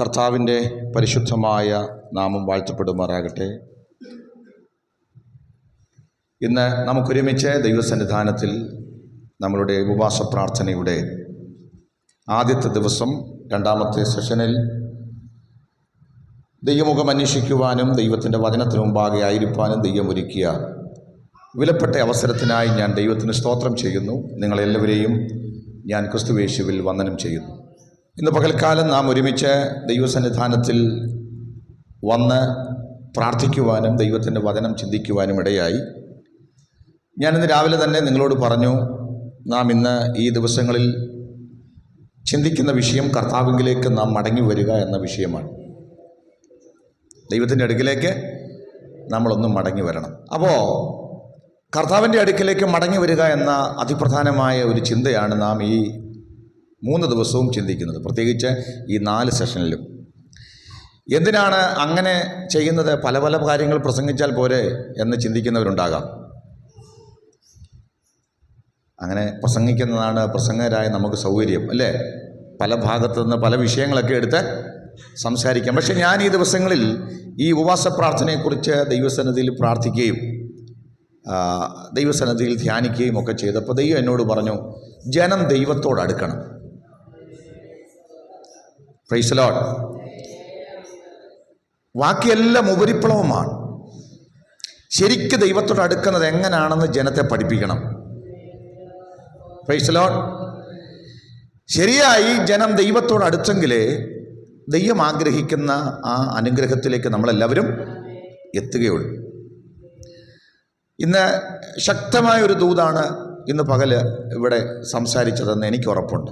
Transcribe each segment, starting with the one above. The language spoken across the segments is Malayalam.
കർത്താവിൻ്റെ പരിശുദ്ധമായ നാമം വാഴ്ത്തപ്പെടുമാറാകട്ടെ. ഇന്ന് നമുക്കൊരുമിച്ച് ദൈവസന്നിധാനത്തിൽ നമ്മളുടെ ഉപവാസ പ്രാർത്ഥനയുടെ ആദ്യത്തെ ദിവസം, രണ്ടാമത്തെ സെഷനിൽ ദൈവമുഖം അന്വേഷിക്കുവാനും ദൈവത്തിൻ്റെ വചനത്തിന് മുമ്പാകെ ആയിരിക്കാനും ദൈവം ഒരുക്കിയ വിലപ്പെട്ട അവസരത്തിനായി ഞാൻ ദൈവത്തിന് സ്തോത്രം ചെയ്യുന്നു. നിങ്ങളെല്ലാവരെയും ഞാൻ ക്രിസ്തുയേശുവിൽ വന്ദനം ചെയ്യുന്നു. ഇന്ന് പകൽക്കാലം നാം ഒരുമിച്ച് ദൈവസന്നിധാനത്തിൽ വന്ന് പ്രാർത്ഥിക്കുവാനും ദൈവത്തിൻ്റെ വചനം ചിന്തിക്കുവാനും ഇടയായി. ഞാനിന്ന് രാവിലെ തന്നെ നിങ്ങളോട് പറഞ്ഞു, നാം ഇന്ന് ഈ ദിവസങ്ങളിൽ ചിന്തിക്കുന്ന വിഷയം കർത്താവിലേക്ക് നാം മടങ്ങി വരിക എന്ന വിഷയമാണ്. ദൈവത്തിൻ്റെ അടുക്കിലേക്ക് നമ്മളൊന്ന് മടങ്ങി വരണം. അപ്പോൾ കർത്താവിൻ്റെ അടുക്കിലേക്ക് മടങ്ങി വരിക എന്ന അതിപ്രധാനമായ ഒരു ചിന്തയാണ് നാം ഈ 3 ദിവസവും ചിന്തിക്കുന്നത്, പ്രത്യേകിച്ച് ഈ 4 സെഷനിലും. എന്തിനാണ് അങ്ങനെ ചെയ്യുന്നത്? പല പല കാര്യങ്ങൾ പ്രസംഗിച്ചാൽ പോരെ എന്ന് ചിന്തിക്കുന്നവരുണ്ടാകാം. അങ്ങനെ പ്രസംഗിക്കുന്നതാണ് പ്രസംഗകരായ നമുക്ക് സൗകര്യം, അല്ലേ? പല ഭാഗത്തു നിന്ന് പല വിഷയങ്ങളൊക്കെ എടുത്ത് സംസാരിക്കാം. പക്ഷെ ഞാൻ ഈ ദിവസങ്ങളിൽ ഈ ഉപവാസ പ്രാർത്ഥനയെക്കുറിച്ച് ദൈവസന്നിധിയിൽ പ്രാർത്ഥിക്കുകയും ദൈവസന്നിധിയിൽ ധ്യാനിക്കുകയും ഒക്കെ ചെയ്തപ്പോൾ ദൈവം എന്നോട് പറഞ്ഞു, ജനം ദൈവത്തോട് അടുക്കണം. Price the Lord. ബാക്കിയെല്ലാം ഉപരിപ്ലവമാണ്. ശരിക്ക് ദൈവത്തോട് അടുക്കുന്നത് എങ്ങനെയാണെന്ന് ജനത്തെ പഠിപ്പിക്കണം. Price the Lord. ശരിയായി ജനം ദൈവത്തോട് അടുത്തെങ്കിലേ ദൈവം ആഗ്രഹിക്കുന്ന ആ അനുഗ്രഹത്തിലേക്ക് നമ്മളെല്ലാവരും എത്തുകയുള്ളൂ. ഇന്ന് ശക്തമായൊരു ദൂതാണ് ഇന്ന് പകൽ ഇവിടെ സംസാരിച്ചതെന്ന് എനിക്ക് ഉറപ്പുണ്ട്.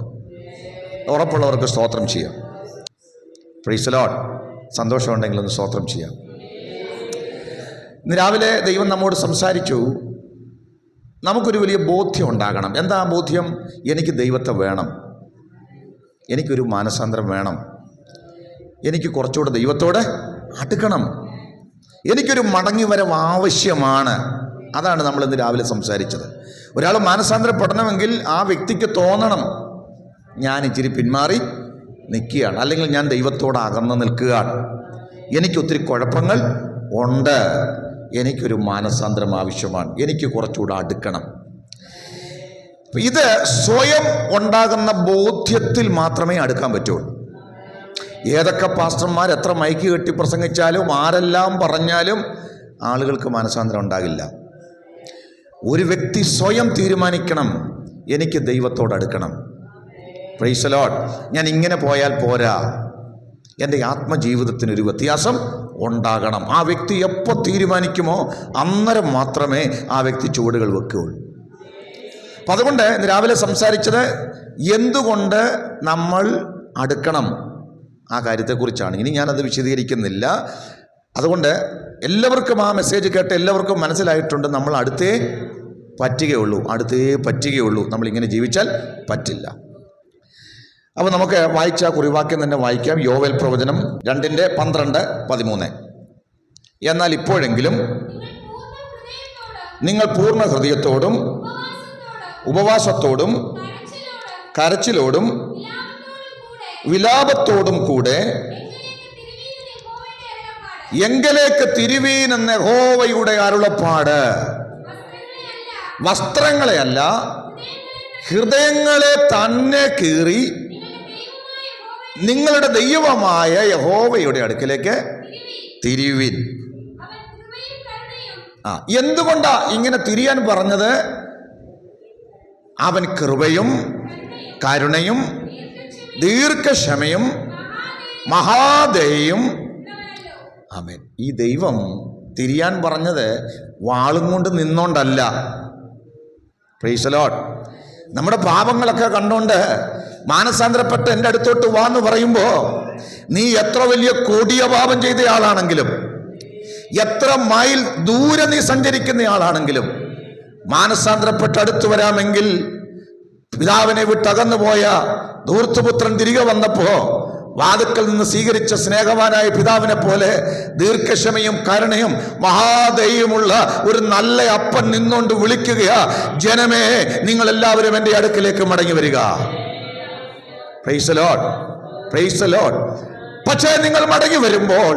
ഉറപ്പുള്ളവർക്ക് സ്തോത്രം ചെയ്യാം. Price the Lord. സന്തോഷമുണ്ടെങ്കിൽ ഒന്ന് സ്തോത്രം ചെയ്യാം. ഇന്ന് രാവിലെ ദൈവം നമ്മോട് സംസാരിച്ചു. നമുക്കൊരു വലിയ ബോധ്യം ഉണ്ടാകണം. എന്താ ബോധ്യം? എനിക്ക് ദൈവത്തെ വേണം, എനിക്കൊരു മാനസാന്തരം വേണം, എനിക്ക് കുറച്ചുകൂടെ ദൈവത്തോട് അടുക്കണം, എനിക്കൊരു മടങ്ങിവരവ് ആവശ്യമാണ്. അതാണ് നമ്മൾ ഇന്ന് രാവിലെ സംസാരിച്ചത്. ഒരാൾ മാനസാന്തരപ്പെടണമെങ്കിൽ ആ വ്യക്തിക്ക് തോന്നണം, ഞാൻ ഇച്ചിരി പിന്മാറി നിൽക്കുകയാണ്, അല്ലെങ്കിൽ ഞാൻ ദൈവത്തോട് അകന്ന് നിൽക്കുകയാണ്, എനിക്കൊത്തിരി കുഴപ്പങ്ങൾ ഉണ്ട്, എനിക്കൊരു മാനസാന്തരം ആവശ്യമാണ്, എനിക്ക് കുറച്ചുകൂടെ അടുക്കണം. ഇത് സ്വയം ഉണ്ടാകുന്ന ബോധ്യത്തിൽ മാത്രമേ അടുക്കാൻ പറ്റുള്ളൂ. ഏതൊക്കെ പാസ്റ്റർമാർ എത്ര മൈക്ക് കെട്ടി പ്രസംഗിച്ചാലും ആരെല്ലാം പറഞ്ഞാലും ആളുകൾക്ക് മാനസാന്തരം ഉണ്ടാകില്ല. ഒരു വ്യക്തി സ്വയം തീരുമാനിക്കണം, എനിക്ക് ദൈവത്തോട് അടുക്കണം. Price the Lord. ഞാൻ ഇങ്ങനെ പോയാൽ പോരാ, എൻ്റെ ആത്മജീവിതത്തിനൊരു വ്യത്യാസം ഉണ്ടാകണം. ആ വ്യക്തി എപ്പോൾ തീരുമാനിക്കുമോ അന്നേരം മാത്രമേ ആ വ്യക്തി ചുവടുകൾ വെക്കുകയുള്ളൂ. അപ്പം അതുകൊണ്ട് രാവിലെ സംസാരിച്ചത് എന്തുകൊണ്ട് നമ്മൾ അടുക്കണം ആ കാര്യത്തെക്കുറിച്ചാണ്. ഇനി ഞാനത് വിശദീകരിക്കുന്നില്ല. അതുകൊണ്ട് എല്ലാവർക്കും ആ മെസ്സേജ് കേട്ട് എല്ലാവർക്കും മനസ്സിലായിട്ടുണ്ട്, നമ്മൾ അടുത്തേ പറ്റുകയുള്ളൂ. നമ്മളിങ്ങനെ ജീവിച്ചാൽ പറ്റില്ല. അപ്പോൾ നമുക്ക് വായിച്ച കുറിവാക്യം തന്നെ വായിക്കാം. യോവേൽ പ്രവചനം 2:12-13. എന്നാൽ ഇപ്പോഴെങ്കിലും നിങ്ങൾ പൂർണ്ണ ഹൃദയത്തോടും ഉപവാസത്തോടും കരച്ചിലോടും വിലാപത്തോടും കൂടെ എങ്കലേക്ക് തിരുവീൻ എന്ന യഹോവയുടെ അരുളപ്പാട്. വസ്ത്രങ്ങളെയല്ല, ഹൃദയങ്ങളെ തന്നെ കീറി നിങ്ങളുടെ ദൈവമായ യഹോവയുടെ അടുക്കലേക്ക് തിരിവിൻ. എന്തുകൊണ്ടാ ഇങ്ങനെ തിരിയാൻ പറഞ്ഞത്? അവൻ കൃപയും കരുണയും ദീർഘക്ഷമയും മഹാദയയും. ആമേൻ. ഈ ദൈവം തിരിയാൻ പറഞ്ഞത് വാളും കൊണ്ട് നിന്നോണ്ടല്ല. Price the Lord. നമ്മുടെ പാപങ്ങളൊക്കെ കണ്ടുകൊണ്ട് മാനസാന്തരപ്പെട്ട് എൻ്റെ അടുത്തോട്ട് വാന്ന് പറയുമ്പോൾ, നീ എത്ര വലിയ കൊടിയ പാപം ചെയ്ത ആളാണെങ്കിലും, എത്ര മൈൽ ദൂരെ നീ സഞ്ചരിക്കുന്ന ആളാണെങ്കിലും, മാനസാന്തരപ്പെട്ട് അടുത്തു വരാമെങ്കിൽ പിതാവിനെ വിട്ടകന്നു പോയ ധൂർത്തുപുത്രൻ തിരികെ വന്നപ്പോൾ വാതുക്കൽ നിന്ന് സ്വീകരിച്ച സ്നേഹവാനായ പിതാവിനെ പോലെ ദീർഘക്ഷമയും കരുണയും മഹാദയയുമുള്ള ഒരു നല്ല അപ്പൻ നിന്നുകൊണ്ട് വിളിക്കുകയാ, ജനമേ നിങ്ങളെല്ലാവരും എൻ്റെ അടുക്കിലേക്ക് മടങ്ങി വരിക. Price the Lord. Price the Lord. പക്ഷേ നിങ്ങൾ മടങ്ങി വരുമ്പോൾ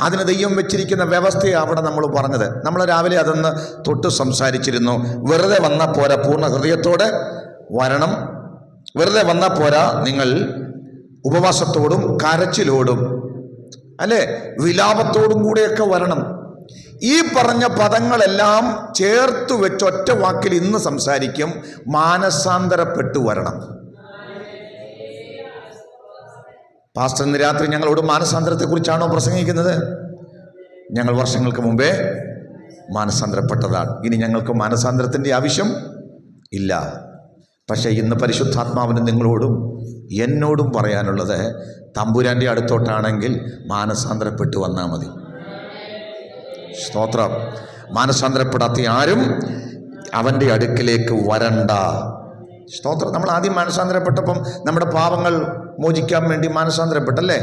അതിന് ദൈവം വെച്ചിരിക്കുന്ന വ്യവസ്ഥയാണ് അവിടെ നമ്മൾ പറഞ്ഞത്. നമ്മൾ രാവിലെ അതൊന്ന് തൊട്ട് സംസാരിച്ചിരുന്നു. വെറുതെ വന്നാൽ പോരാ, പൂർണ്ണ ഹൃദയത്തോടെ വരണം. വെറുതെ വന്നാൽ പോരാ, നിങ്ങൾ ഉപവാസത്തോടും കരച്ചിലോടും അല്ലേ വിലാപത്തോടും കൂടെയൊക്കെ വരണം. ഈ പറഞ്ഞ പദങ്ങളെല്ലാം ചേർത്ത് വെച്ച് ഒറ്റ വാക്കിൽ ഇന്ന് സംസാരിക്കും. മാനസാന്തരപ്പെട്ടു വരണം. പാസ്റ്റർ ഇന്ന് രാത്രി ഞങ്ങളോട് മാനസാന്തരത്തെക്കുറിച്ചാണോ പ്രസംഗിക്കുന്നത്? ഞങ്ങൾ വർഷങ്ങൾക്ക് മുമ്പേ മാനസാന്തരപ്പെട്ടതാണ്. ഇനി ഞങ്ങൾക്ക് മാനസാന്തരത്തിൻ്റെ ആവശ്യം ഇല്ല. പക്ഷേ ഇന്ന് പരിശുദ്ധാത്മാവിന് നിങ്ങളോടും എന്നോടും പറയാനുള്ളത്, തമ്പുരാൻ്റെ അടുത്തോട്ടാണെങ്കിൽ മാനസാന്തരപ്പെട്ടു വന്നാൽ മതി. സ്തോത്രം. മാനസാന്തരപ്പെടാത്ത ആരും അവൻ്റെ അടുക്കിലേക്ക് വരണ്ട. സ്തോത്രം. നമ്മൾ ആദ്യം മാനസാന്തരപ്പെട്ടപ്പം നമ്മുടെ പാപങ്ങൾ മോചിക്കാൻ വേണ്ടി മാനസാന്തരപ്പെട്ടല്ലേ?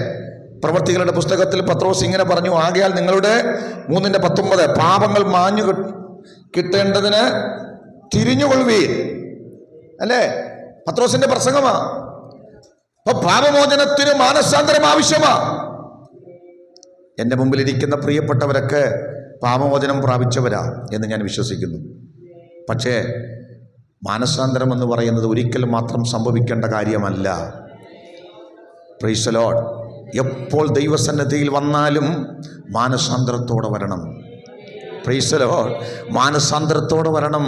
പ്രവൃത്തികളുടെ പുസ്തകത്തിൽ പത്രോസ് ഇങ്ങനെ പറഞ്ഞു, ആകയാൽ നിങ്ങളുടെ 3:19 പാപങ്ങൾ മാഞ്ഞു കിട്ടേണ്ടതിന് തിരിഞ്ഞുകൊള്ളുവീൻ. അല്ലേ? പത്രോസിന്റെ പ്രസംഗമാ. അപ്പൊ പാപമോചനത്തിന് മാനസാന്തരം ആവശ്യമാ. എൻ്റെ മുമ്പിലിരിക്കുന്ന പ്രിയപ്പെട്ടവരൊക്കെ പാപമോചനം പ്രാപിച്ചവരാ എന്ന് ഞാൻ വിശ്വസിക്കുന്നു. പക്ഷേ മാനസാന്തരം എന്ന് പറയുന്നത് ഒരിക്കലും മാത്രം സംഭവിക്കേണ്ട കാര്യമല്ല. Price the Lord. എപ്പോൾ ദൈവസന്നിധിയിൽ വന്നാലും മാനസാന്തരത്തോടെ വരണം. Price the Lord. മാനസാന്തരത്തോടെ വരണം.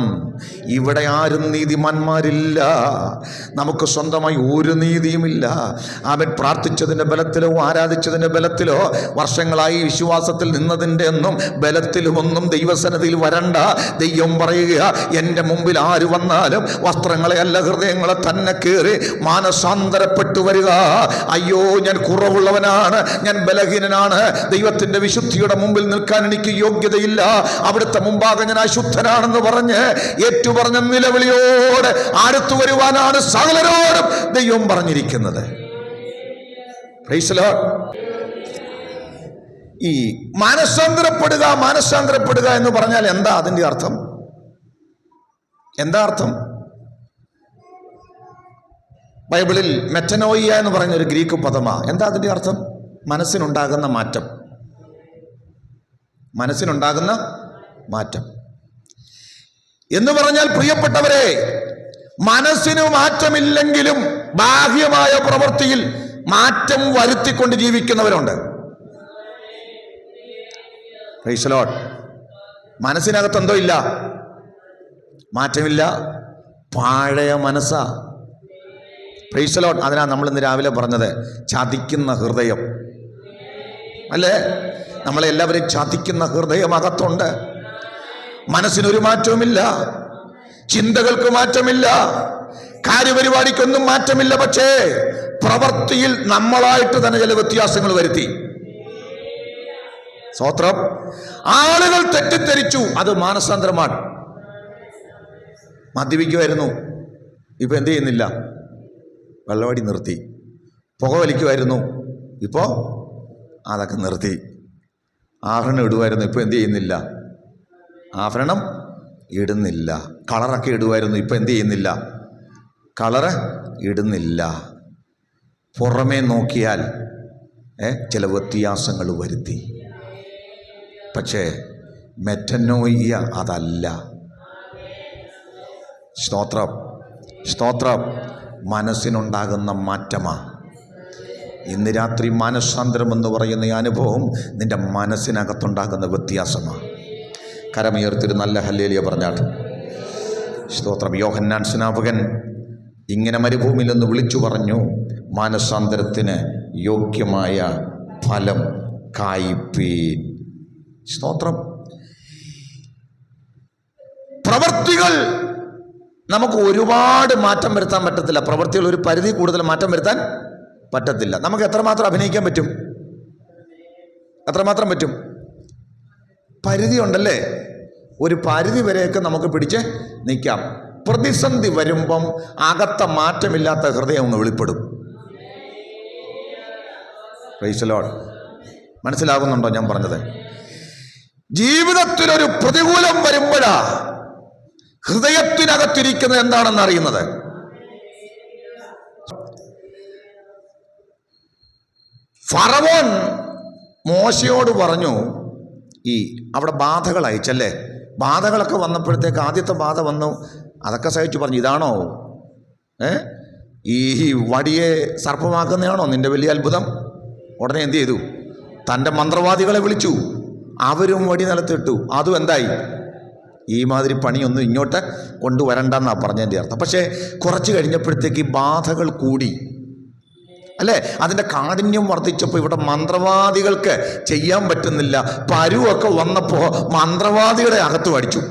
ഇവിടെ ആരും നീതിമാന്മാരില്ല. നമുക്ക് സ്വന്തമായി ഒരു നീതിയുമില്ല. അവൻ പ്രാർത്ഥിച്ചതിൻ്റെ ബലത്തിലോ ആരാധിച്ചതിൻ്റെ ബലത്തിലോ വർഷങ്ങളായി വിശ്വാസത്തിൽ നിന്നതിൻ്റെ ഒന്നും ബലത്തിലുമൊന്നും ദൈവസന്നിധിയിൽ വരണ്ട. ദൈവം പറയുക, എൻ്റെ മുമ്പിൽ ആര് വന്നാലും വസ്ത്രങ്ങളെ അല്ല ഹൃദയങ്ങളെ തന്നെ കയറി മാനസാന്തരപ്പെട്ടു വരിക. അയ്യോ, ഞാൻ കുറവുള്ളവനാണ്, ഞാൻ ബലഹീനനാണ്, ദൈവത്തിൻ്റെ വിശുദ്ധിയുടെ മുമ്പിൽ നിൽക്കാൻ എനിക്ക് യോഗ്യതയില്ല, അവിടുത്തെ മുമ്പാകെ ഞാൻ അശുദ്ധനാണെന്ന് പറഞ്ഞ് ഏറ്റുപറഞ്ഞ നിലവിളിയോടെ അടുത്തു വരുവാനാണ് സകലരോടും ദൈവം പറഞ്ഞിരിക്കുന്നത്. Price the Lord. ഈ മാനസാന്തരപ്പെടുക എന്ന് പറഞ്ഞാൽ എന്താ അതിൻ്റെ അർത്ഥം? എന്താ അർത്ഥം? ബൈബിളിൽ മെറ്റനോയിയ എന്ന് പറയുന്ന ഒരു ഗ്രീക്ക് പദമാ. എന്താ അതിൻ്റെ അർത്ഥം? മനസ്സിനുണ്ടാകുന്ന മാറ്റം. മനസ്സിനുണ്ടാകുന്ന മാറ്റം എന്ന് പറഞ്ഞാൽ, പ്രിയപ്പെട്ടവരെ, മനസ്സിന് മാറ്റമില്ലെങ്കിലും ബാഹ്യമായ പ്രവൃത്തിയിൽ മാറ്റം വരുത്തിക്കൊണ്ട് ജീവിക്കുന്നവരുണ്ട്. Praise the lord. മനസ്സിനകത്ത് എന്തോ ഇല്ല, മാറ്റമില്ല, പഴയ മനസ്സാ. Praise the lord. അതിനാ നമ്മൾ ഇന്ന് രാവിലെ പറഞ്ഞത് ചതിക്കുന്ന ഹൃദയം അല്ലേ? നമ്മളെല്ലാവരും ചതിക്കുന്ന ഹൃദയം അകത്തുണ്ട്. മനസ്സിനൊരു മാറ്റവുമില്ല, ചിന്തകൾക്ക് മാറ്റമില്ല, കാര്യപരിപാടിക്കൊന്നും മാറ്റമില്ല. പക്ഷേ പ്രവൃത്തിയിൽ നമ്മളായിട്ട് തന്നെ ചില വ്യത്യാസങ്ങൾ വരുത്തി. സ്തോത്രം. ആളുകൾ തെറ്റിദ്ധരിച്ചു അത് മാനസാന്തരമാണ്. മദ്യപിക്കുമായിരുന്നു, ഇപ്പൊ എന്ത് ചെയ്യുന്നില്ല, വെള്ളവടി നിർത്തി. പുകവലിക്കുമായിരുന്നു, ഇപ്പോ അതൊക്കെ നിർത്തി. ആഭരണം ഇടുമായിരുന്നു, ഇപ്പോൾ എന്ത് ചെയ്യുന്നില്ല, ആഭരണം ഇടുന്നില്ല. കളറൊക്കെ ഇടുമായിരുന്നു, ഇപ്പോൾ എന്ത് ചെയ്യുന്നില്ല, കളറ് ഇടുന്നില്ല. പുറമേ നോക്കിയാൽ ചില വ്യത്യാസങ്ങൾ വരുത്തി. പക്ഷേ മെറ്റനോയിയ അതല്ല. സ്തോത്രം. സ്തോത്രം. മനസ്സിനുണ്ടാകുന്ന മാറ്റമാണ്. ഇന്ന് രാത്രി മാനസാന്തരം എന്ന് പറയുന്ന ഈ അനുഭവം നിന്റെ മനസ്സിനകത്തുണ്ടാകുന്ന വ്യത്യാസമാണ്. കരമുയർത്തിയൊരു നല്ല ഹല്ലേലൂയ പറഞ്ഞാട്ട്. സ്തോത്രം. യോഹന്നാൻ സ്നാപകൻ ഇങ്ങനെ മരുഭൂമിയിൽ നിന്ന് വിളിച്ചു പറഞ്ഞു, മാനസാന്തരത്തിന് യോഗ്യമായ ഫലം കായ്പീൻ. സ്തോത്രം. പ്രവൃത്തികൾ നമുക്ക് ഒരുപാട് മാറ്റം വരുത്താൻ പറ്റത്തില്ല. പ്രവൃത്തികൾ ഒരു പരിധി കൂടുതൽ മാറ്റം വരുത്താൻ പറ്റത്തില്ല. നമുക്ക് എത്രമാത്രം അഭിനയിക്കാൻ പറ്റും? എത്രമാത്രം പറ്റും? പരിധി ഉണ്ടല്ലേ? ഒരു പരിധി വരെയൊക്കെ നമുക്ക് പിടിച്ച് നിൽക്കാം. പ്രതിസന്ധി വരുമ്പം അകത്ത മാറ്റമില്ലാത്ത ഹൃദയം ഒന്ന് വെളിപ്പെടും. Praise the lord. മനസ്സിലാകുന്നുണ്ടോ ഞാൻ പറഞ്ഞത്? ജീവിതത്തിലൊരു പ്രതികൂലം വരുമ്പോഴാ ഹൃദയത്തിനകത്തിരിക്കുന്നത് എന്താണെന്ന് അറിയുന്നത്. ഫറവോൻ മോശയോട് പറഞ്ഞു, ഈ അവിടെ ബാധകൾ അയച്ചല്ലേ, ബാധകളൊക്കെ വന്നപ്പോഴത്തേക്ക് ആദ്യത്തെ ബാധ വന്നു, അതൊക്കെ സഹിച്ചു. പറഞ്ഞു, ഇതാണോ ഈ വടിയെ സർപ്പമാക്കുന്നതാണോ നിന്റെ വലിയ അത്ഭുതം? ഉടനെ എന്ത് ചെയ്തു? തൻ്റെ മന്ത്രവാദികളെ വിളിച്ചു, അവരും വടി നിലത്തിട്ടു. അതും എന്തായി? ഈ മാതിരി പണിയൊന്നും ഇങ്ങോട്ട് കൊണ്ടുവരണ്ടെന്നാണ് പറഞ്ഞതിൻ്റെ അർത്ഥം. പക്ഷേ കുറച്ച് കഴിഞ്ഞപ്പോഴത്തേക്ക് ഈ ബാധകൾ കൂടി അല്ലേ, അതിൻ്റെ കാഠിന്യം വർദ്ധിച്ചപ്പോൾ ഇവിടെ മന്ത്രവാദികൾക്ക് ചെയ്യാൻ പറ്റുന്നില്ല. പരുവൊക്കെ വന്നപ്പോൾ മന്ത്രവാദികളെ അകത്ത് അടിച്ചു.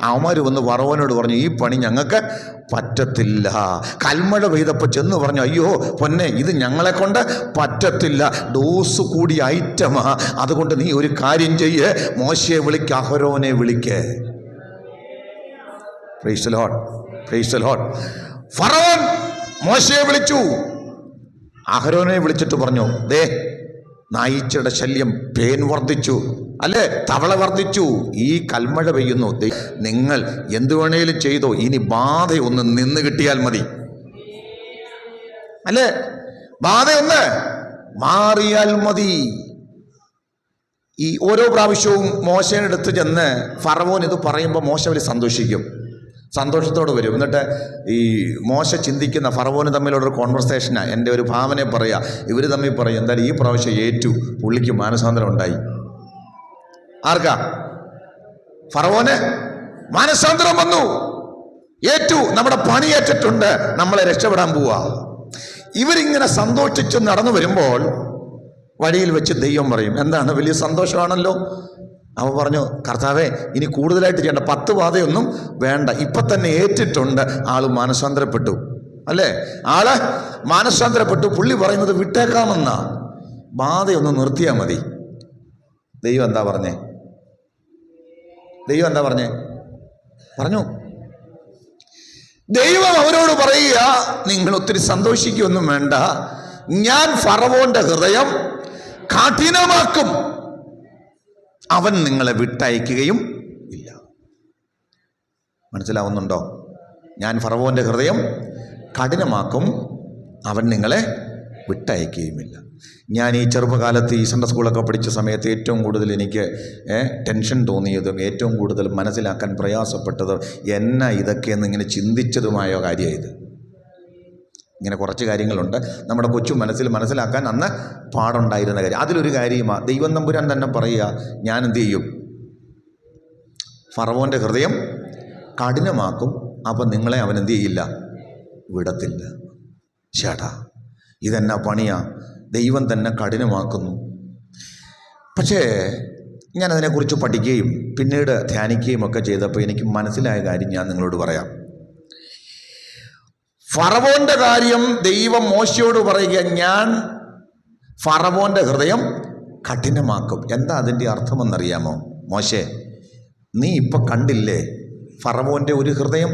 അവന്മാർ വന്ന് ഫറവോനോട് പറഞ്ഞു, ഈ പണി ഞങ്ങൾക്ക് പറ്റത്തില്ല. കൽമഴ പെയ്തപ്പോൾ ചെന്ന് പറഞ്ഞു, അയ്യോ പൊന്നെ, ഇത് ഞങ്ങളെ കൊണ്ട് പറ്റത്തില്ല, ഡോസ് കൂടിയ ഐറ്റമാ. അതുകൊണ്ട് നീ ഒരു കാര്യം ചെയ്യ്, മോശയെ വിളിക്ക്, അഹരോനെ വിളിക്ക്. Price the Lord, price the Lord. ഫറവോൻ മോശയെ വിളിച്ചു, അഹരോനെ വിളിച്ചിട്ട് പറഞ്ഞു, ദേ നായിച്ചയുടെ ശല്യം, പേൻ വർദ്ധിച്ചു അല്ലേ, തവള വർദ്ധിച്ചു, ഈ കൽമഴ പെയ്യുന്നു, നിങ്ങൾ എന്തു വേണേലും ചെയ്തോ, ഇനി ബാധയൊന്ന് നിന്ന് കിട്ടിയാൽ മതി അല്ലേ, ബാധയൊന്ന് മാറിയാൽ മതി. ഈ ഓരോ പ്രാവശ്യവും മോശയുടെ അടുത്ത് ചെന്ന് ഫറവോൻ ഇത് പറയുമ്പോൾ മോശ വലിയ സന്തോഷിക്കും, സന്തോഷത്തോട് വരും. എന്നിട്ട് ഈ മോശ ചിന്തിക്കുന്ന ഫറവോന് തമ്മിലുള്ളൊരു കോൺവെർസേഷനാണ്. എൻ്റെ ഒരു ഭാവനയെ പറയുക, ഇവർ തമ്മിൽ പറയും, എന്തായാലും ഈ പ്രാവശ്യം ഏറ്റു, പുള്ളിക്ക് മാനസാന്തരം ഉണ്ടായി. ആർക്കാ? ഫറവോന് മാനസാന്തരം വന്നു, ഏറ്റു, നമ്മുടെ പണി ഏറ്റിട്ടുണ്ട്, നമ്മളെ രക്ഷപ്പെടാൻ പോവാ. ഇവരിങ്ങനെ സന്തോഷിച്ച് നടന്നു വരുമ്പോൾ വഴിയിൽ വെച്ച് ദൈവം പറയും, എന്താണ്, വലിയ സന്തോഷമാണല്ലോ. അവൻ പറഞ്ഞു, കർത്താവേ, ഇനി കൂടുതലായിട്ട് ചെയ്യണ്ട, 10 ബാധയൊന്നും വേണ്ട, ഇപ്പം തന്നെ ഏറ്റിട്ടുണ്ട്. ആള് മാനസാന്തരപ്പെട്ടു അല്ലേ, ആള് മാനസാന്തരപ്പെട്ടു. പുള്ളി പറയുന്നത് വിട്ടേക്കാമെന്നാ, ബാധയൊന്ന് നിർത്തിയാൽ മതി. ദൈവം എന്താ പറഞ്ഞേ? ദൈവം എന്താ പറഞ്ഞേ? പറഞ്ഞു, ദൈവം അവരോട് പറയുക, നിങ്ങൾ ഒത്തിരി സന്തോഷിക്കൊന്നും വേണ്ട, ഞാൻ ഫറവോന്റെ ഹൃദയം കഠിനമാക്കും, അവൻ നിങ്ങളെ വിട്ടയക്കുകയും ഇല്ല. മനസ്സിലാവുന്നുണ്ടോ? ഞാൻ ഫറവോന്റെ ഹൃദയം കഠിനമാക്കും, അവൻ നിങ്ങളെ വിട്ടയക്കുകയുമില്ല. ഞാൻ ഈ ചെറുപ്പകാലത്ത് ഈ സൺഡേ സ്കൂളൊക്കെ പഠിച്ച സമയത്ത് ഏറ്റവും കൂടുതൽ എനിക്ക് ടെൻഷൻ തോന്നിയതും ഏറ്റവും കൂടുതൽ മനസ്സിലാക്കാൻ പ്രയാസപ്പെട്ടതും എന്നാ ഇതൊക്കെയെന്ന് ഇങ്ങനെ ചിന്തിച്ചതുമായ കാര്യമായത്. ഇങ്ങനെ കുറച്ച് കാര്യങ്ങളുണ്ട് നമ്മുടെ കൊച്ചു മനസ്സിലാക്കാൻ അന്ന് പാടുണ്ടായിരുന്ന കാര്യം. അതിലൊരു കാര്യമാണ് ദൈവം തമ്പുരാൻ തന്നെ പറയുക, ഞാൻ എന്ത് ചെയ്യും? ഫറവോൻ്റെ ഹൃദയം കഠിനമാക്കും, അപ്പം നിങ്ങളെ അവൻ എന്ത് ചെയ്യില്ല? വിടത്തില്ല. ചേട്ടാ, ഇതെന്നാ പണിയാ? ദൈവം തന്നെ കഠിനമാക്കുന്നു. പക്ഷേ ഞാനതിനെക്കുറിച്ച് പഠിക്കുകയും പിന്നീട് ധ്യാനിക്കുകയും ഒക്കെ ചെയ്തപ്പോൾ എനിക്ക് മനസ്സിലായ കാര്യം ഞാൻ നിങ്ങളോട് പറയാം. ഫറവോന്റെ കാര്യം ദൈവം മോശയോട് പറയുക, ഞാൻ ഫറവോന്റെ ഹൃദയം കഠിനമാക്കും. എന്താ അതിൻ്റെ അർത്ഥമെന്നറിയാമോ? മോശേ, നീ ഇപ്പം കണ്ടില്ലേ ഫറവോന്റെ ഒരു ഹൃദയം?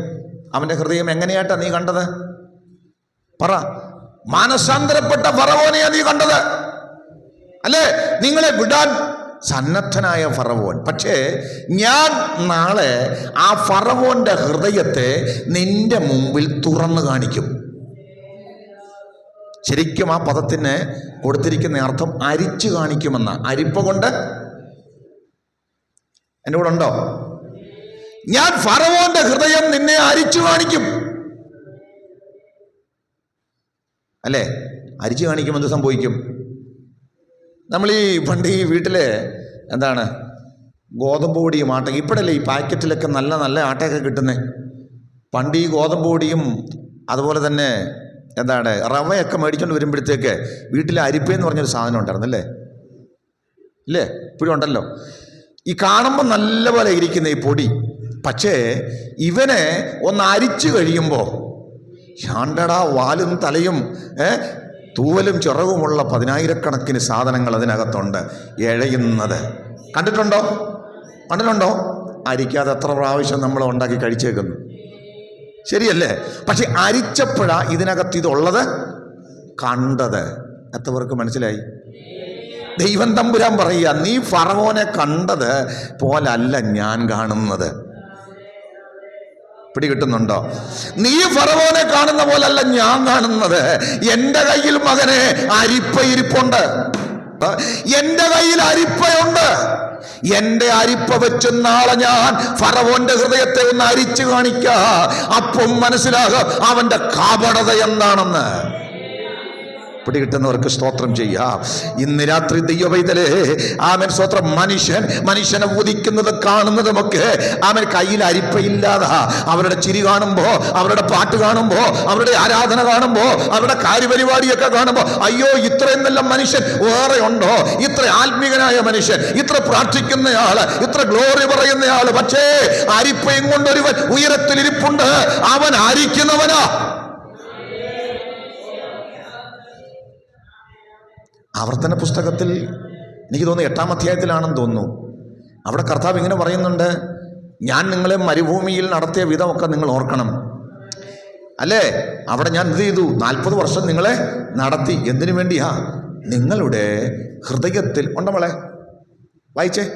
അവൻ്റെ ഹൃദയം എങ്ങനെയായിട്ടാ നീ കണ്ടത്? പറ. മാനസാന്തരപ്പെട്ട ഫറവോനെയാ നീ കണ്ടത് അല്ലേ? നിങ്ങളെ വിടാൻ സന്നദ്ധനായ ഫറവോൻ. പക്ഷേ ഞാൻ നാളെ ആ ഫറവോന്റെ ഹൃദയത്തെ നിന്റെ മുമ്പിൽ തുറന്നു കാണിക്കും. ശരിക്കും ആ പദത്തിന് കൊടുത്തിരിക്കുന്ന അർത്ഥം അരിച്ചു കാണിക്കുമെന്ന. അരിപ്പ കൊണ്ട് എൻ്റെ കൂടെ ഉണ്ടോ? ഞാൻ ഫറവോന്റെ ഹൃദയം നിന്നെ അരിച്ചു കാണിക്കും അല്ലേ? അരിച്ചു കാണിക്കുമെന്ന് സംഭവിക്കും. നമ്മൾ പണ്ട് ഈ വീട്ടിലെ എന്താണ് ഗോതമ്പ് പൊടിയും ആട്ട, ഇപ്പോഴല്ലേ ഈ പാക്കറ്റിലൊക്കെ നല്ല നല്ല ആട്ടയൊക്കെ കിട്ടുന്നത്. പണ്ട് ഈ ഗോതമ്പ് പൊടിയും അതുപോലെ തന്നെ എന്താണ് റവയൊക്കെ മേടിച്ചുകൊണ്ട് വരുമ്പോഴത്തേക്ക് വീട്ടിൽ അരിപ്പയെന്ന് പറഞ്ഞൊരു സാധനം ഉണ്ടായിരുന്നല്ലേ? ഇല്ലേ? ഇപ്പോഴും ഉണ്ടല്ലോ. ഈ കാണുമ്പോൾ നല്ല പോലെ ഇരിക്കുന്ന ഈ പൊടി, പക്ഷേ ഇവനെ ഒന്ന് അരിച്ചു കഴിയുമ്പോൾ ഷാണ്ടടാ വാലും തലയും തൂവലും ചിറകുമുള്ള 10,000-കണക്കിന് സാധനങ്ങൾ അതിനകത്തുണ്ട് എഴയുന്നത്. കണ്ടിട്ടുണ്ടോ? അരിക്കാതെ എത്ര പ്രാവശ്യം നമ്മൾ ഉണ്ടാക്കി കഴിച്ചേക്കുന്നു, ശരിയല്ലേ? പക്ഷെ അരിച്ചപ്പോഴാ ഇതിനകത്ത് ഇതുള്ളത് കണ്ടത്. എത്ര പേർക്ക് മനസ്സിലായി? ദൈവം തമ്പുരാൻ പറയുക, നീ ഫറവോനെ കണ്ടത് പോലല്ല ഞാൻ കാണുന്നത്. പിടികിട്ടുന്നുണ്ടോ? നീ ഫറവോനെ കാണുന്ന പോലല്ല ഞാൻ കാണുന്നത്. എൻ്റെ കയ്യിൽ മകനെ അരിപ്പ ഇരിപ്പുണ്ട്. എൻ്റെ കയ്യിൽ അരിപ്പയുണ്ട്. എൻ്റെ അരിപ്പ വെച്ച് നാളെ ഞാൻ ഫറവോന്റെ ഹൃദയത്തെ ഒന്ന് അരിച്ചു കാണിക്കാം. അപ്പം മനസ്സിലാകും അവന്റെ കാപടത എന്താണെന്ന്. പിടികിട്ടുന്നവർക്ക് സ്തോത്രം ചെയ്യാം. ഇന്ന് രാത്രി ദൈവവൈതലേ, ആമേൻ സ്തോത്രം. മനുഷ്യനെ ഉദിക്കുന്നത് കാണുന്നതുമൊക്കെ ആമേൻ കയ്യിൽ അരിപ്പയില്ലാതെ അവരുടെ ചിരി കാണുമ്പോ, അവരുടെ പാട്ട് കാണുമ്പോ, അവരുടെ ആരാധന കാണുമ്പോ, അവരുടെ കാര്യപരിപാടിയൊക്കെ കാണുമ്പോ, അയ്യോ ഇത്രയും നല്ല മനുഷ്യൻ വേറെ ഉണ്ടോ? ഇത്ര ആത്മീകനായ മനുഷ്യൻ, ഇത്ര പ്രാർത്ഥിക്കുന്നയാള്, ഇത്ര ഗ്ലോറി പറയുന്നയാള്. പക്ഷേ അരിപ്പയും കൊണ്ടൊരുവൻ ഉയരത്തിലിരിപ്പുണ്ട്. അവൻ അരിക്കുന്നവനാ. ആവർത്തന പുസ്തകത്തിൽ എനിക്ക് തോന്നുന്നു 8-ാം അധ്യായത്തിലാണെന്ന് തോന്നുന്നു. അവിടെ കർത്താവ് ഇങ്ങനെ പറയുന്നുണ്ട്, ഞാൻ നിങ്ങളെ മരുഭൂമിയിൽ നടത്തിയ വിധമൊക്കെ നിങ്ങൾ ഓർക്കണം അല്ലേ? അവിടെ ഞാൻ എന്ത് ചെയ്തു? 40 വർഷം നിങ്ങളെ നടത്തി. എന്തിനു വേണ്ടിയാ? നിങ്ങളുടെ ഹൃദയത്തിൽ ഉണ്ടമളെ വായിച്ചേ.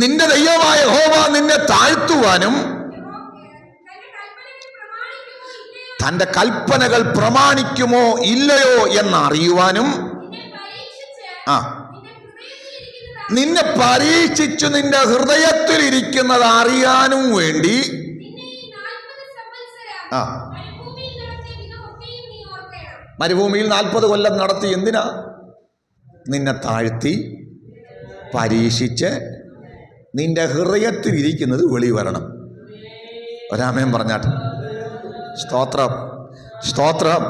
നിന്റെ ദൈവമായ യഹോവ നിന്നെ താഴ്ത്തുവാനും തന്റെ കൽപ്പനകൾ പ്രമാണിക്കുമോ ഇല്ലയോ എന്നറിയുവാനും, നിന്നെ പരീക്ഷിച്ചു നിന്റെ ഹൃദയത്തിൽ ഇരിക്കുന്നത് അറിയാനും വേണ്ടി മരുഭൂമിയിൽ 40 കൊല്ലം നടത്തി. എന്തിനാ? നിന്നെ താഴ്ത്തി പരീക്ഷിച്ച് നിന്റെ ഹൃദയത്തിൽ ഇരിക്കുന്നത് വെളി വരണം. ഒരാമേൻ പറഞ്ഞാട്ടെ. സ്തോത്രം, സ്തോത്രം.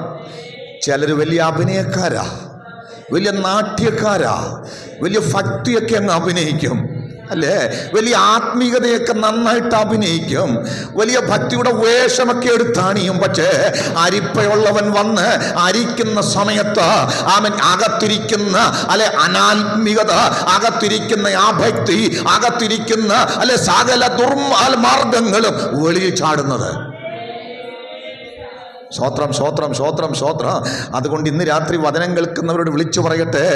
ചിലർ വലിയ അഭിനയക്കാരാ, വലിയ നാട്യക്കാരാ, വലിയ ഭക്തിയൊക്കെ അങ്ങ് അഭിനയിക്കും അല്ലേ? വലിയ ആത്മീയതയൊക്കെ നന്നായിട്ട് അഭിനയിക്കും, വലിയ ഭക്തിയുടെ വേഷമൊക്കെ എടുത്താണിയും. പക്ഷേ അരിപ്പയുള്ളവൻ വന്ന് അരിക്കുന്ന സമയത്ത് അവൻ അകത്തിരിക്കുന്ന അല്ലെ അനാത്മികത, അകത്തിരിക്കുന്ന ആ ഭക്തി, അകത്തിരിക്കുന്ന അല്ലെ സകല ദുർമാർഗങ്ങളും വെളിയിൽ ചാടുന്നത്. സ്തോത്രം, സ്തോത്രം, സ്തോത്രം, സ്തോത്രം. അതുകൊണ്ട് ഇന്ന് രാത്രി വചനം കേൾക്കുന്നവരോട് വിളിച്ചു പറയട്ടെ,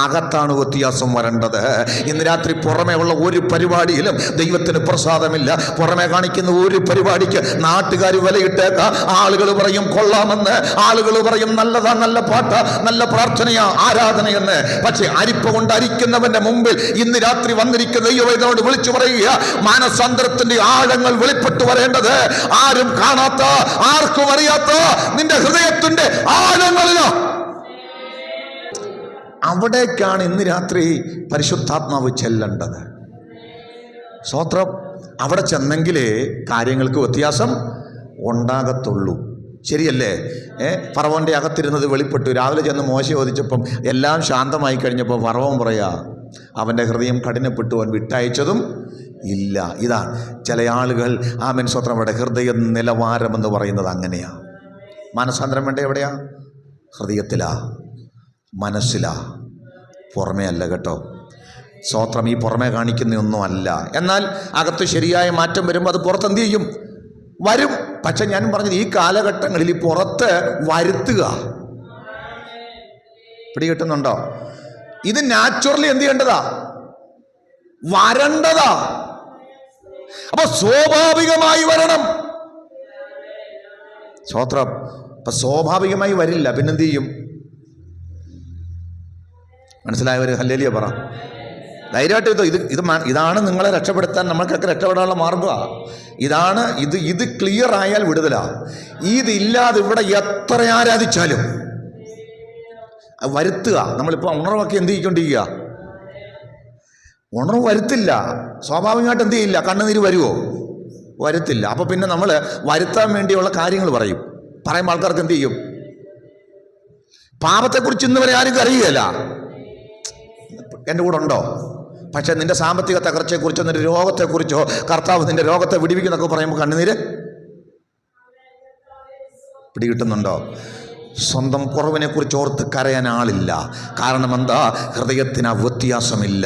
അകത്താണ് വ്യത്യാസം വരേണ്ടത്. ഇന്ന് രാത്രി പുറമേ ഉള്ള ഒരു പരിപാടിയിലും ദൈവത്തിന് പ്രസാദമില്ല. പുറമേ കാണിക്കുന്ന ഒരു പരിപാടിക്ക് നാട്ടുകാർ വിലയിട്ടേക്കാം. ആളുകൾ പറയും കൊള്ളാമെന്ന്, ആളുകൾ പറയും നല്ലതാ, നല്ല പാട്ടാ, നല്ല പ്രാർത്ഥനയാ, ആരാധനയെന്ന്. പക്ഷെ അരിപ്പ കൊണ്ട് അരിക്കുന്നവന്റെ മുമ്പിൽ ഇന്ന് രാത്രി വന്നിരിക്കുന്ന ദൈവവേദനോട് വിളിച്ചു പറയുക, മാനസാന്തരത്തിന്റെ ആഴങ്ങൾ വെളിപ്പെട്ടു വരേണ്ടത് ആരും കാണാത്ത, ആർക്കും അറിയാത്ത നിന്റെ ഹൃദയത്തിന്റെ ആഴങ്ങളിലോ. അവിടേക്കാണ് ഇന്ന് രാത്രി പരിശുദ്ധാത്മാവ് ചെല്ലേണ്ടത്. സ്തോത്രം. അവിടെ ചെന്നെങ്കിലേ കാര്യങ്ങൾക്ക് വ്യത്യാസം ഉണ്ടാകത്തുള്ളൂ. ശരിയല്ലേ? ഫറവോന്റെ അകത്തിരുന്നത് വെളിപ്പെട്ടു. രാവിലെ ചെന്ന് മോശെ ചോദിച്ചപ്പം എല്ലാം ശാന്തമായി കഴിഞ്ഞപ്പോൾ ഫറവോൻ പറയാ, അവൻ്റെ ഹൃദയം കഠിനപ്പെട്ടു, അവൻ വിട്ടയച്ചതും ഇല്ല. ഇതാണ് ചില ആളുകൾ ആമേൻ സ്തോത്രം. അവിടെ ഹൃദയ നിലവാരമെന്ന് പറയുന്നത് അങ്ങനെയാ. മാനസാന്തരം വേണ്ട എവിടെയാ? ഹൃദയത്തിലാ, മനസ്സിലാ, പുറമേ അല്ല കേട്ടോ. സ്തോത്രം. ഈ പുറമേ കാണിക്കുന്നൊന്നും അല്ല. എന്നാൽ അകത്ത് ശരിയായ മാറ്റം വരുമ്പോൾ അത് പുറത്ത് എന്ത് ചെയ്യും? വരും. പക്ഷെ ഞാൻ പറഞ്ഞത് ഈ കാലഘട്ടങ്ങളിൽ ഈ പുറത്ത് വരുത്തുക. പിടികിട്ടുന്നുണ്ടോ? ഇത് നാച്ചുറലി എന്ത് ചെയ്യേണ്ടതാ? വരണ്ടതാ. അപ്പൊ സ്വാഭാവികമായി വരണം. സ്തോത്രം. അപ്പൊ സ്വാഭാവികമായി വരില്ല, പിന്നെന്ത് ചെയ്യും? മനസ്സിലായവർ ഹല്ലേലൂയ പറ. ധൈര്യമായിട്ട് ഇതാണ് നിങ്ങളെ രക്ഷപ്പെടുത്താൻ, നമ്മൾക്കൊക്കെ രക്ഷപ്പെടാനുള്ള മാർഗമാണ്. ഇതാണ് ഇത് ക്ലിയർ ആയാൽ വിടുതലാ. ഇതില്ലാതെ ഇവിടെ എത്ര ആരാധിച്ചാലും വരുത്തുക. നമ്മളിപ്പോൾ ഉണർവൊക്കെ എന്ത് ചെയ്യിക്കൊണ്ടിരിക്കുക? ഉണർവ് വരുത്തില്ല. സ്വാഭാവികമായിട്ട് എന്ത് ചെയ്യില്ല? കണ്ണുനീര് വരുമോ? വരുത്തില്ല. അപ്പോൾ പിന്നെ നമ്മൾ വരുത്താൻ വേണ്ടിയുള്ള കാര്യങ്ങൾ പറയുമ്പോൾ ആൾക്കാർക്ക് എന്ത് ചെയ്യും? പാപത്തെക്കുറിച്ച് ഇന്ന് വരെ ആരും അറിയുകയില്ല. എൻ്റെ കൂടെ ഉണ്ടോ? പക്ഷെ നിന്റെ സാമ്പത്തിക തകർച്ചയെക്കുറിച്ചോ നിന്റെ രോഗത്തെക്കുറിച്ചോ കർത്താവ് നിന്റെ രോഗത്തെ വിടിവിക്കുന്നൊക്കെ പറയുമ്പോൾ കണ്ണുനീര് പിടികിട്ടുന്നുണ്ടോ? സ്വന്തം കുറവിനെ കുറിച്ച് ഓർത്ത് കരയാൻ ആളില്ല. കാരണം എന്താ? ഹൃദയത്തിന് വ്യത്യാസമില്ല.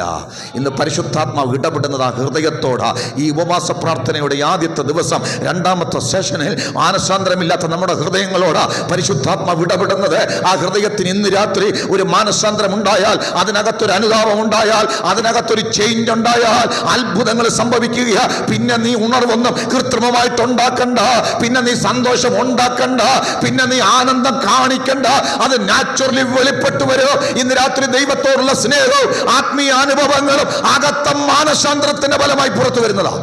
ഇന്ന് പരിശുദ്ധാത്മാവ് ഇടപെടുന്നത് ആ ഹൃദയത്തോടാ. ഈ ഉപവാസ പ്രാർത്ഥനയുടെ ആദ്യത്തെ ദിവസം, രണ്ടാമത്തെ സെഷനിൽ മാനസാന്തരമില്ലാത്ത നമ്മുടെ ഹൃദയങ്ങളോടാ പരിശുദ്ധാത്മാവ് ഇടപെടുന്നത്. ആ ഹൃദയത്തിന് ഇന്ന് രാത്രി ഒരു മാനസാന്തരം ഉണ്ടായാൽ, അതിനകത്തൊരു അനുതാപം ഉണ്ടായാൽ, അതിനകത്തൊരു ചേഞ്ച് ഉണ്ടായാൽ അത്ഭുതങ്ങൾ സംഭവിക്കുക. പിന്നെ നീ ഉണർവൊന്നും കൃത്രിമമായിട്ട് ഉണ്ടാക്കണ്ട, പിന്നെ നീ സന്തോഷം ഉണ്ടാക്കണ്ട, പിന്നെ നീ ആനന്ദം കാണിക്കണ്ട. അത് നാച്ചുറലി വെളിപ്പെട്ടു വരും. ഇന്ന് രാത്രി ദൈവത്തോടുള്ള സ്നേഹവും ആത്മീയ അനുഭവങ്ങളും അകത്തം മാനസാന്തരത്തിന്റെ ഫലമായി പുറത്തു വരുന്നതാ.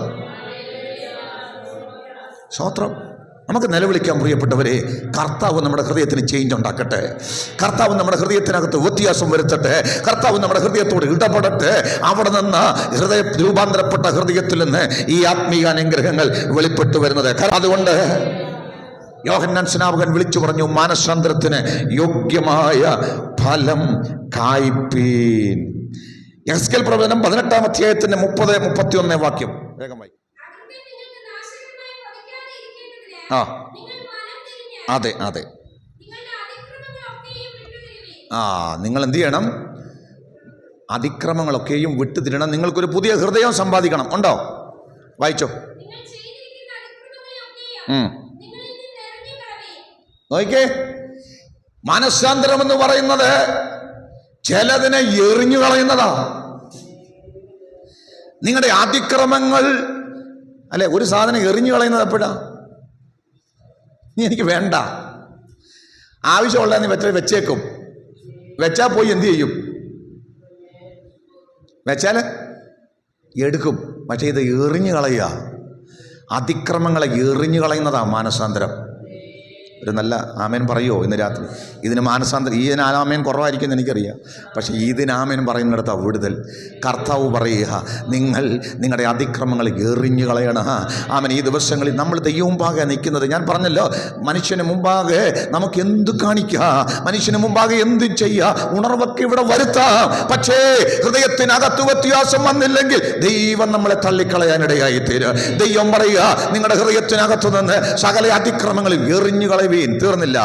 സ്തോത്രം. നമുക്ക് നിലവിളിക്കാൻ പ്രിയപ്പെട്ടവരെ, കർത്താവ് നമ്മുടെ ഹൃദയത്തിന് ചേഞ്ച് ഉണ്ടാക്കട്ടെ. കർത്താവ് നമ്മുടെ ഹൃദയത്തിനകത്ത് വ്യത്യാസം വരുത്തട്ടെ. കർത്താവ് നമ്മുടെ ഹൃദയത്തോട് ഇടപെടട്ടെ. അവിടെ നിന്ന് ഹൃദയ രൂപാന്തരപ്പെട്ട ഹൃദയത്തിൽ നിന്ന് ഈ ആത്മീയ അനുഗ്രഹങ്ങൾ വെളിപ്പെട്ടു വരുന്നത്. അതുകൊണ്ട് യോഹന്നാൻ സ്നാപകൻ വിളിച്ചു പറഞ്ഞു, മാനസാന്തരത്തിന് യോഗ്യമായ ഫലം കായ്പീൻ. യെഹെസ്കേൽ പ്രവചനം 18-ാം അധ്യായത്തിന്റെ 30-31 വാക്യം വേഗമായി. അതെ അതെ. നിങ്ങൾ എന്ത് ചെയ്യണം? അതിക്രമങ്ങളൊക്കെയും വിട്ടുതിരണം. നിങ്ങൾക്കൊരു പുതിയ ഹൃദയം സമ്പാദിക്കണം. ഉണ്ടോ? വായിച്ചോ. നോക്കിക്കേ, മനസ്സാന്തരം എന്ന് പറയുന്നത് ചിലതിനെ എറിഞ്ഞു കളയുന്നതാ. നിങ്ങളുടെ അതിക്രമങ്ങൾ അല്ലെ, ഒരു സാധനം എറിഞ്ഞു കളയുന്നത് എപ്പോഴാ? നീ എനിക്ക് വേണ്ട, ആവശ്യമുള്ള നീ വെച്ചേക്കും. വെച്ചാൽ പോയി എന്തു ചെയ്യും? വെച്ചാൽ എടുക്കും. പക്ഷേ ഇത് എറിഞ്ഞു കളയുക. അതിക്രമങ്ങളെ എറിഞ്ഞു കളയുന്നതാ മാനസാന്തരം. ഒരു നല്ല ആമേൻ പറയുമോ ഇന്ന് രാത്രി? ഇതിന് മാനസാന്തരം, ഇതിന് ആമേൻ കുറവായിരിക്കും എനിക്കറിയാം, പക്ഷേ ഇതിന് ആമേൻ പറയുന്നിടത്താ വിടുതൽ. കർത്താവ് പറയുക, നിങ്ങളുടെ അതിക്രമങ്ങൾ എറിഞ്ഞു കളയണം. ആമേൻ. ഈ ദിവസങ്ങളിൽ നമ്മൾ ദൈവം മുമ്പാകെ നിൽക്കുന്നത്, ഞാൻ പറഞ്ഞല്ലോ, മനുഷ്യന് മുമ്പാകെ നമുക്ക് എന്ത് കാണിക്കാം, മനുഷ്യന് മുമ്പാകെ എന്ത് ചെയ്യാം, ഉണർവൊക്കെ ഇവിടെ വരുത്താം. പക്ഷേ ഹൃദയത്തിനകത്ത് വ്യത്യാസം വന്നില്ലെങ്കിൽ ദൈവം നമ്മളെ തള്ളിക്കളയാനിടയായി തീരും. ദൈവം പറയുക, നിങ്ങളുടെ ഹൃദയത്തിനകത്തു നിന്ന് സകല അതിക്രമങ്ങളും എറിഞ്ഞു കളയും. തീർന്നില്ല.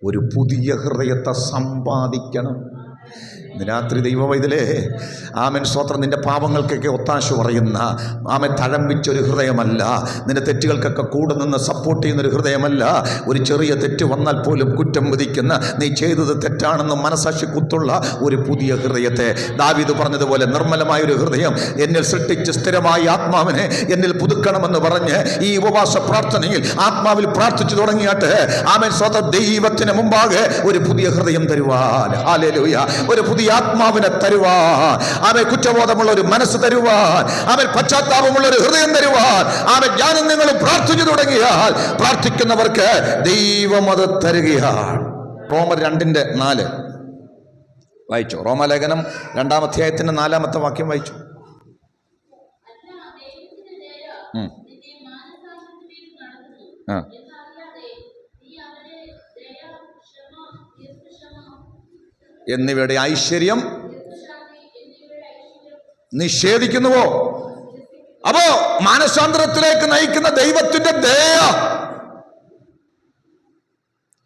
ഒരു പുതിയ ഹൃദയത്തെ സമ്പാദിക്കണം. രാത്രി ദൈവവൈതലേ, ആമൻ സ്തോത്രം. നിന്റെ പാപങ്ങൾക്കൊക്കെ ഒത്താശ പറയുന്ന, ആമൻ തഴമ്പിച്ചൊരു ഹൃദയമല്ല. നിന്റെ തെറ്റുകൾക്കൊക്കെ കൂടെ നിന്ന് സപ്പോർട്ട് ചെയ്യുന്നൊരു ഹൃദയമല്ല. ഒരു ചെറിയ തെറ്റ് വന്നാൽ പോലും കുറ്റം വിധിക്കുന്ന, നീ ചെയ്തത് തെറ്റാണെന്ന് മനസാക്ഷി കുത്തുള്ള ഒരു പുതിയ ഹൃദയത്തെ, ദാവീദ് പറഞ്ഞതുപോലെ നിർമ്മലമായൊരു ഹൃദയം എന്നിൽ സൃഷ്ടിച്ച് സ്ഥിരമായ ആത്മാവിനെ എന്നിൽ പുതുക്കണമെന്ന് പറഞ്ഞ് ഈ ഉപവാസ പ്രാർത്ഥനയിൽ ആത്മാവിൽ പ്രാർത്ഥിച്ചു തുടങ്ങിയാട്ട് ആമൻ സ്തോത്രം, ദൈവത്തിന് മുമ്പാകെ ഒരു പുതിയ ഹൃദയം തരുവാൻ, ഹല്ലേലൂയ, ഒരു പുതിയ ആത്മാവിനെ തരുവാൻ, അവൻ കുറ്റബോധമുള്ള ഒരു മനസ്സ് തരുവാൻ, അവൻ പശ്ചാത്താപമുള്ള ഒരു ഹൃദയം തരുവാൻ, അവൻ ഞാനും നിങ്ങളും പ്രാർത്ഥിച്ചു തുടങ്ങിയാൽ പ്രാർത്ഥിക്കുന്നവർക്ക് ദൈവം അത് തരുകയാണ്. റോമർ 2:4 വായിച്ചു. റോമാലേഖനം 2-ാം അധ്യായത്തിന്റെ 4-ാമത്തെ വാക്യം വായിച്ചു. എന്നിവയുടെ ഐശ്വര്യം നിഷേധിക്കുന്നുവോ? അപ്പോ മാനസാന്തരത്തിലേക്ക് നയിക്കുന്ന ദൈവത്തിന്റെ ദയ,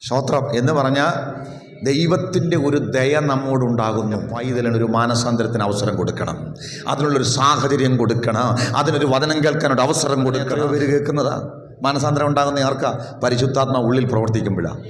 സ്തോത്രം എന്ന് പറഞ്ഞാൽ ദൈവത്തിൻ്റെ ഒരു ദയ നമ്മോടുണ്ടാകുന്നു. പൈതലിനൊരു മാനസാന്തരത്തിന് അവസരം കൊടുക്കണം, അതിനുള്ളൊരു സാഹചര്യം കൊടുക്കണം, അതിനൊരു വചനം കേൾക്കാനൊരു അവസരം കൊടുക്കണം. പേര് കേൾക്കുന്നതാ മാനസാന്തരം ഉണ്ടാകുന്ന ആർക്കാ? പരിശുദ്ധാത്മാവ് ഉള്ളിൽ പ്രവർത്തിക്കുമ്പോഴാണ്.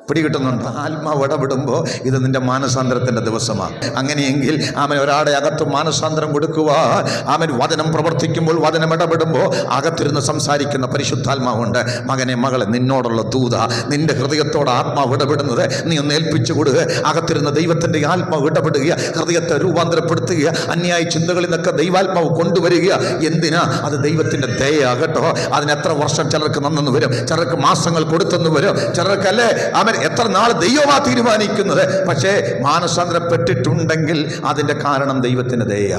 പിടികിട്ടുന്നുണ്ട്? ആത്മാവ് ഇടപെടുമ്പോൾ ഇത് നിന്റെ മാനസാന്തരത്തിൻ്റെ ദിവസമാണ്. അങ്ങനെയെങ്കിൽ ആമൻ ഒരാടെ അകത്ത് മാനസാന്തരം കൊടുക്കുവാൻ, ആമൻ വചനം പ്രവർത്തിക്കുമ്പോൾ, വചനം ഇടപെടുമ്പോൾ അകത്തിരുന്ന് സംസാരിക്കുന്ന പരിശുദ്ധാത്മാവുണ്ട്. മകനെ, മകളെ, നിന്നോടുള്ള ദൂത, നിന്റെ ഹൃദയത്തോട് ആത്മാവ് ഇടപെടുന്നത് നീ ഒന്ന് ഏൽപ്പിച്ചു കൊടുക്കുക. അകത്തിരുന്ന് ദൈവത്തിൻ്റെ ആത്മാവ് ഇടപെടുക, ഹൃദയത്തെ രൂപാന്തരപ്പെടുത്തുക, അന്യായ ചിന്തകളിൽ നിന്നൊക്കെ ദൈവാത്മാവ് കൊണ്ടുവരിക. എന്തിനാ? അത് ദൈവത്തിൻ്റെ ദയാകട്ടോ. അതിന് എത്ര വർഷം ചിലർക്ക് നന്നെന്ന് വരും, ചിലർക്ക് മാസങ്ങൾ കൊടുത്തെന്ന് വരും, ചിലർക്കല്ലേ ആമൻ എത്ര നാൾ ദൈവമാ തീരുമാനിക്കുന്നത്. പക്ഷേ മാനസാന്തരപ്പെട്ടിട്ടുണ്ടെങ്കിൽ അതിൻ്റെ കാരണം ദൈവത്തിൻ്റെ ദയ.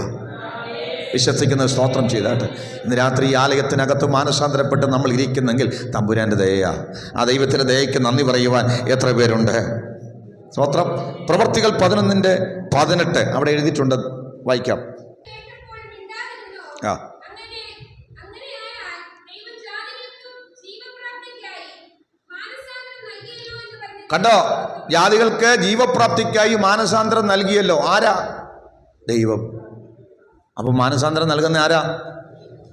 വിശ്വസിക്കുന്നത് സ്തോത്രം ചെയ്താട്ട്. ഇന്ന് രാത്രി ഈ ആലയത്തിനകത്ത് മാനസാന്തരപ്പെട്ട് നമ്മൾ ഇരിക്കുന്നെങ്കിൽ തമ്പുരാൻ്റെ ദയ. ആ ദൈവത്തിൻ്റെ ദയയ്ക്ക് നന്ദി പറയുവാൻ എത്ര പേരുണ്ട്? സ്തോത്രം. പ്രവർത്തികൾ 11:18 അവിടെ എഴുതിയിട്ടുണ്ട്, വായിക്കാം. കണ്ടോ, ജാതികൾക്ക് ജീവപ്രാപ്തിക്കായി മാനസാന്തരം നൽകിയല്ലോ. ആരാ? ദൈവം. അപ്പം മാനസാന്തരം നൽകുന്ന ആരാ?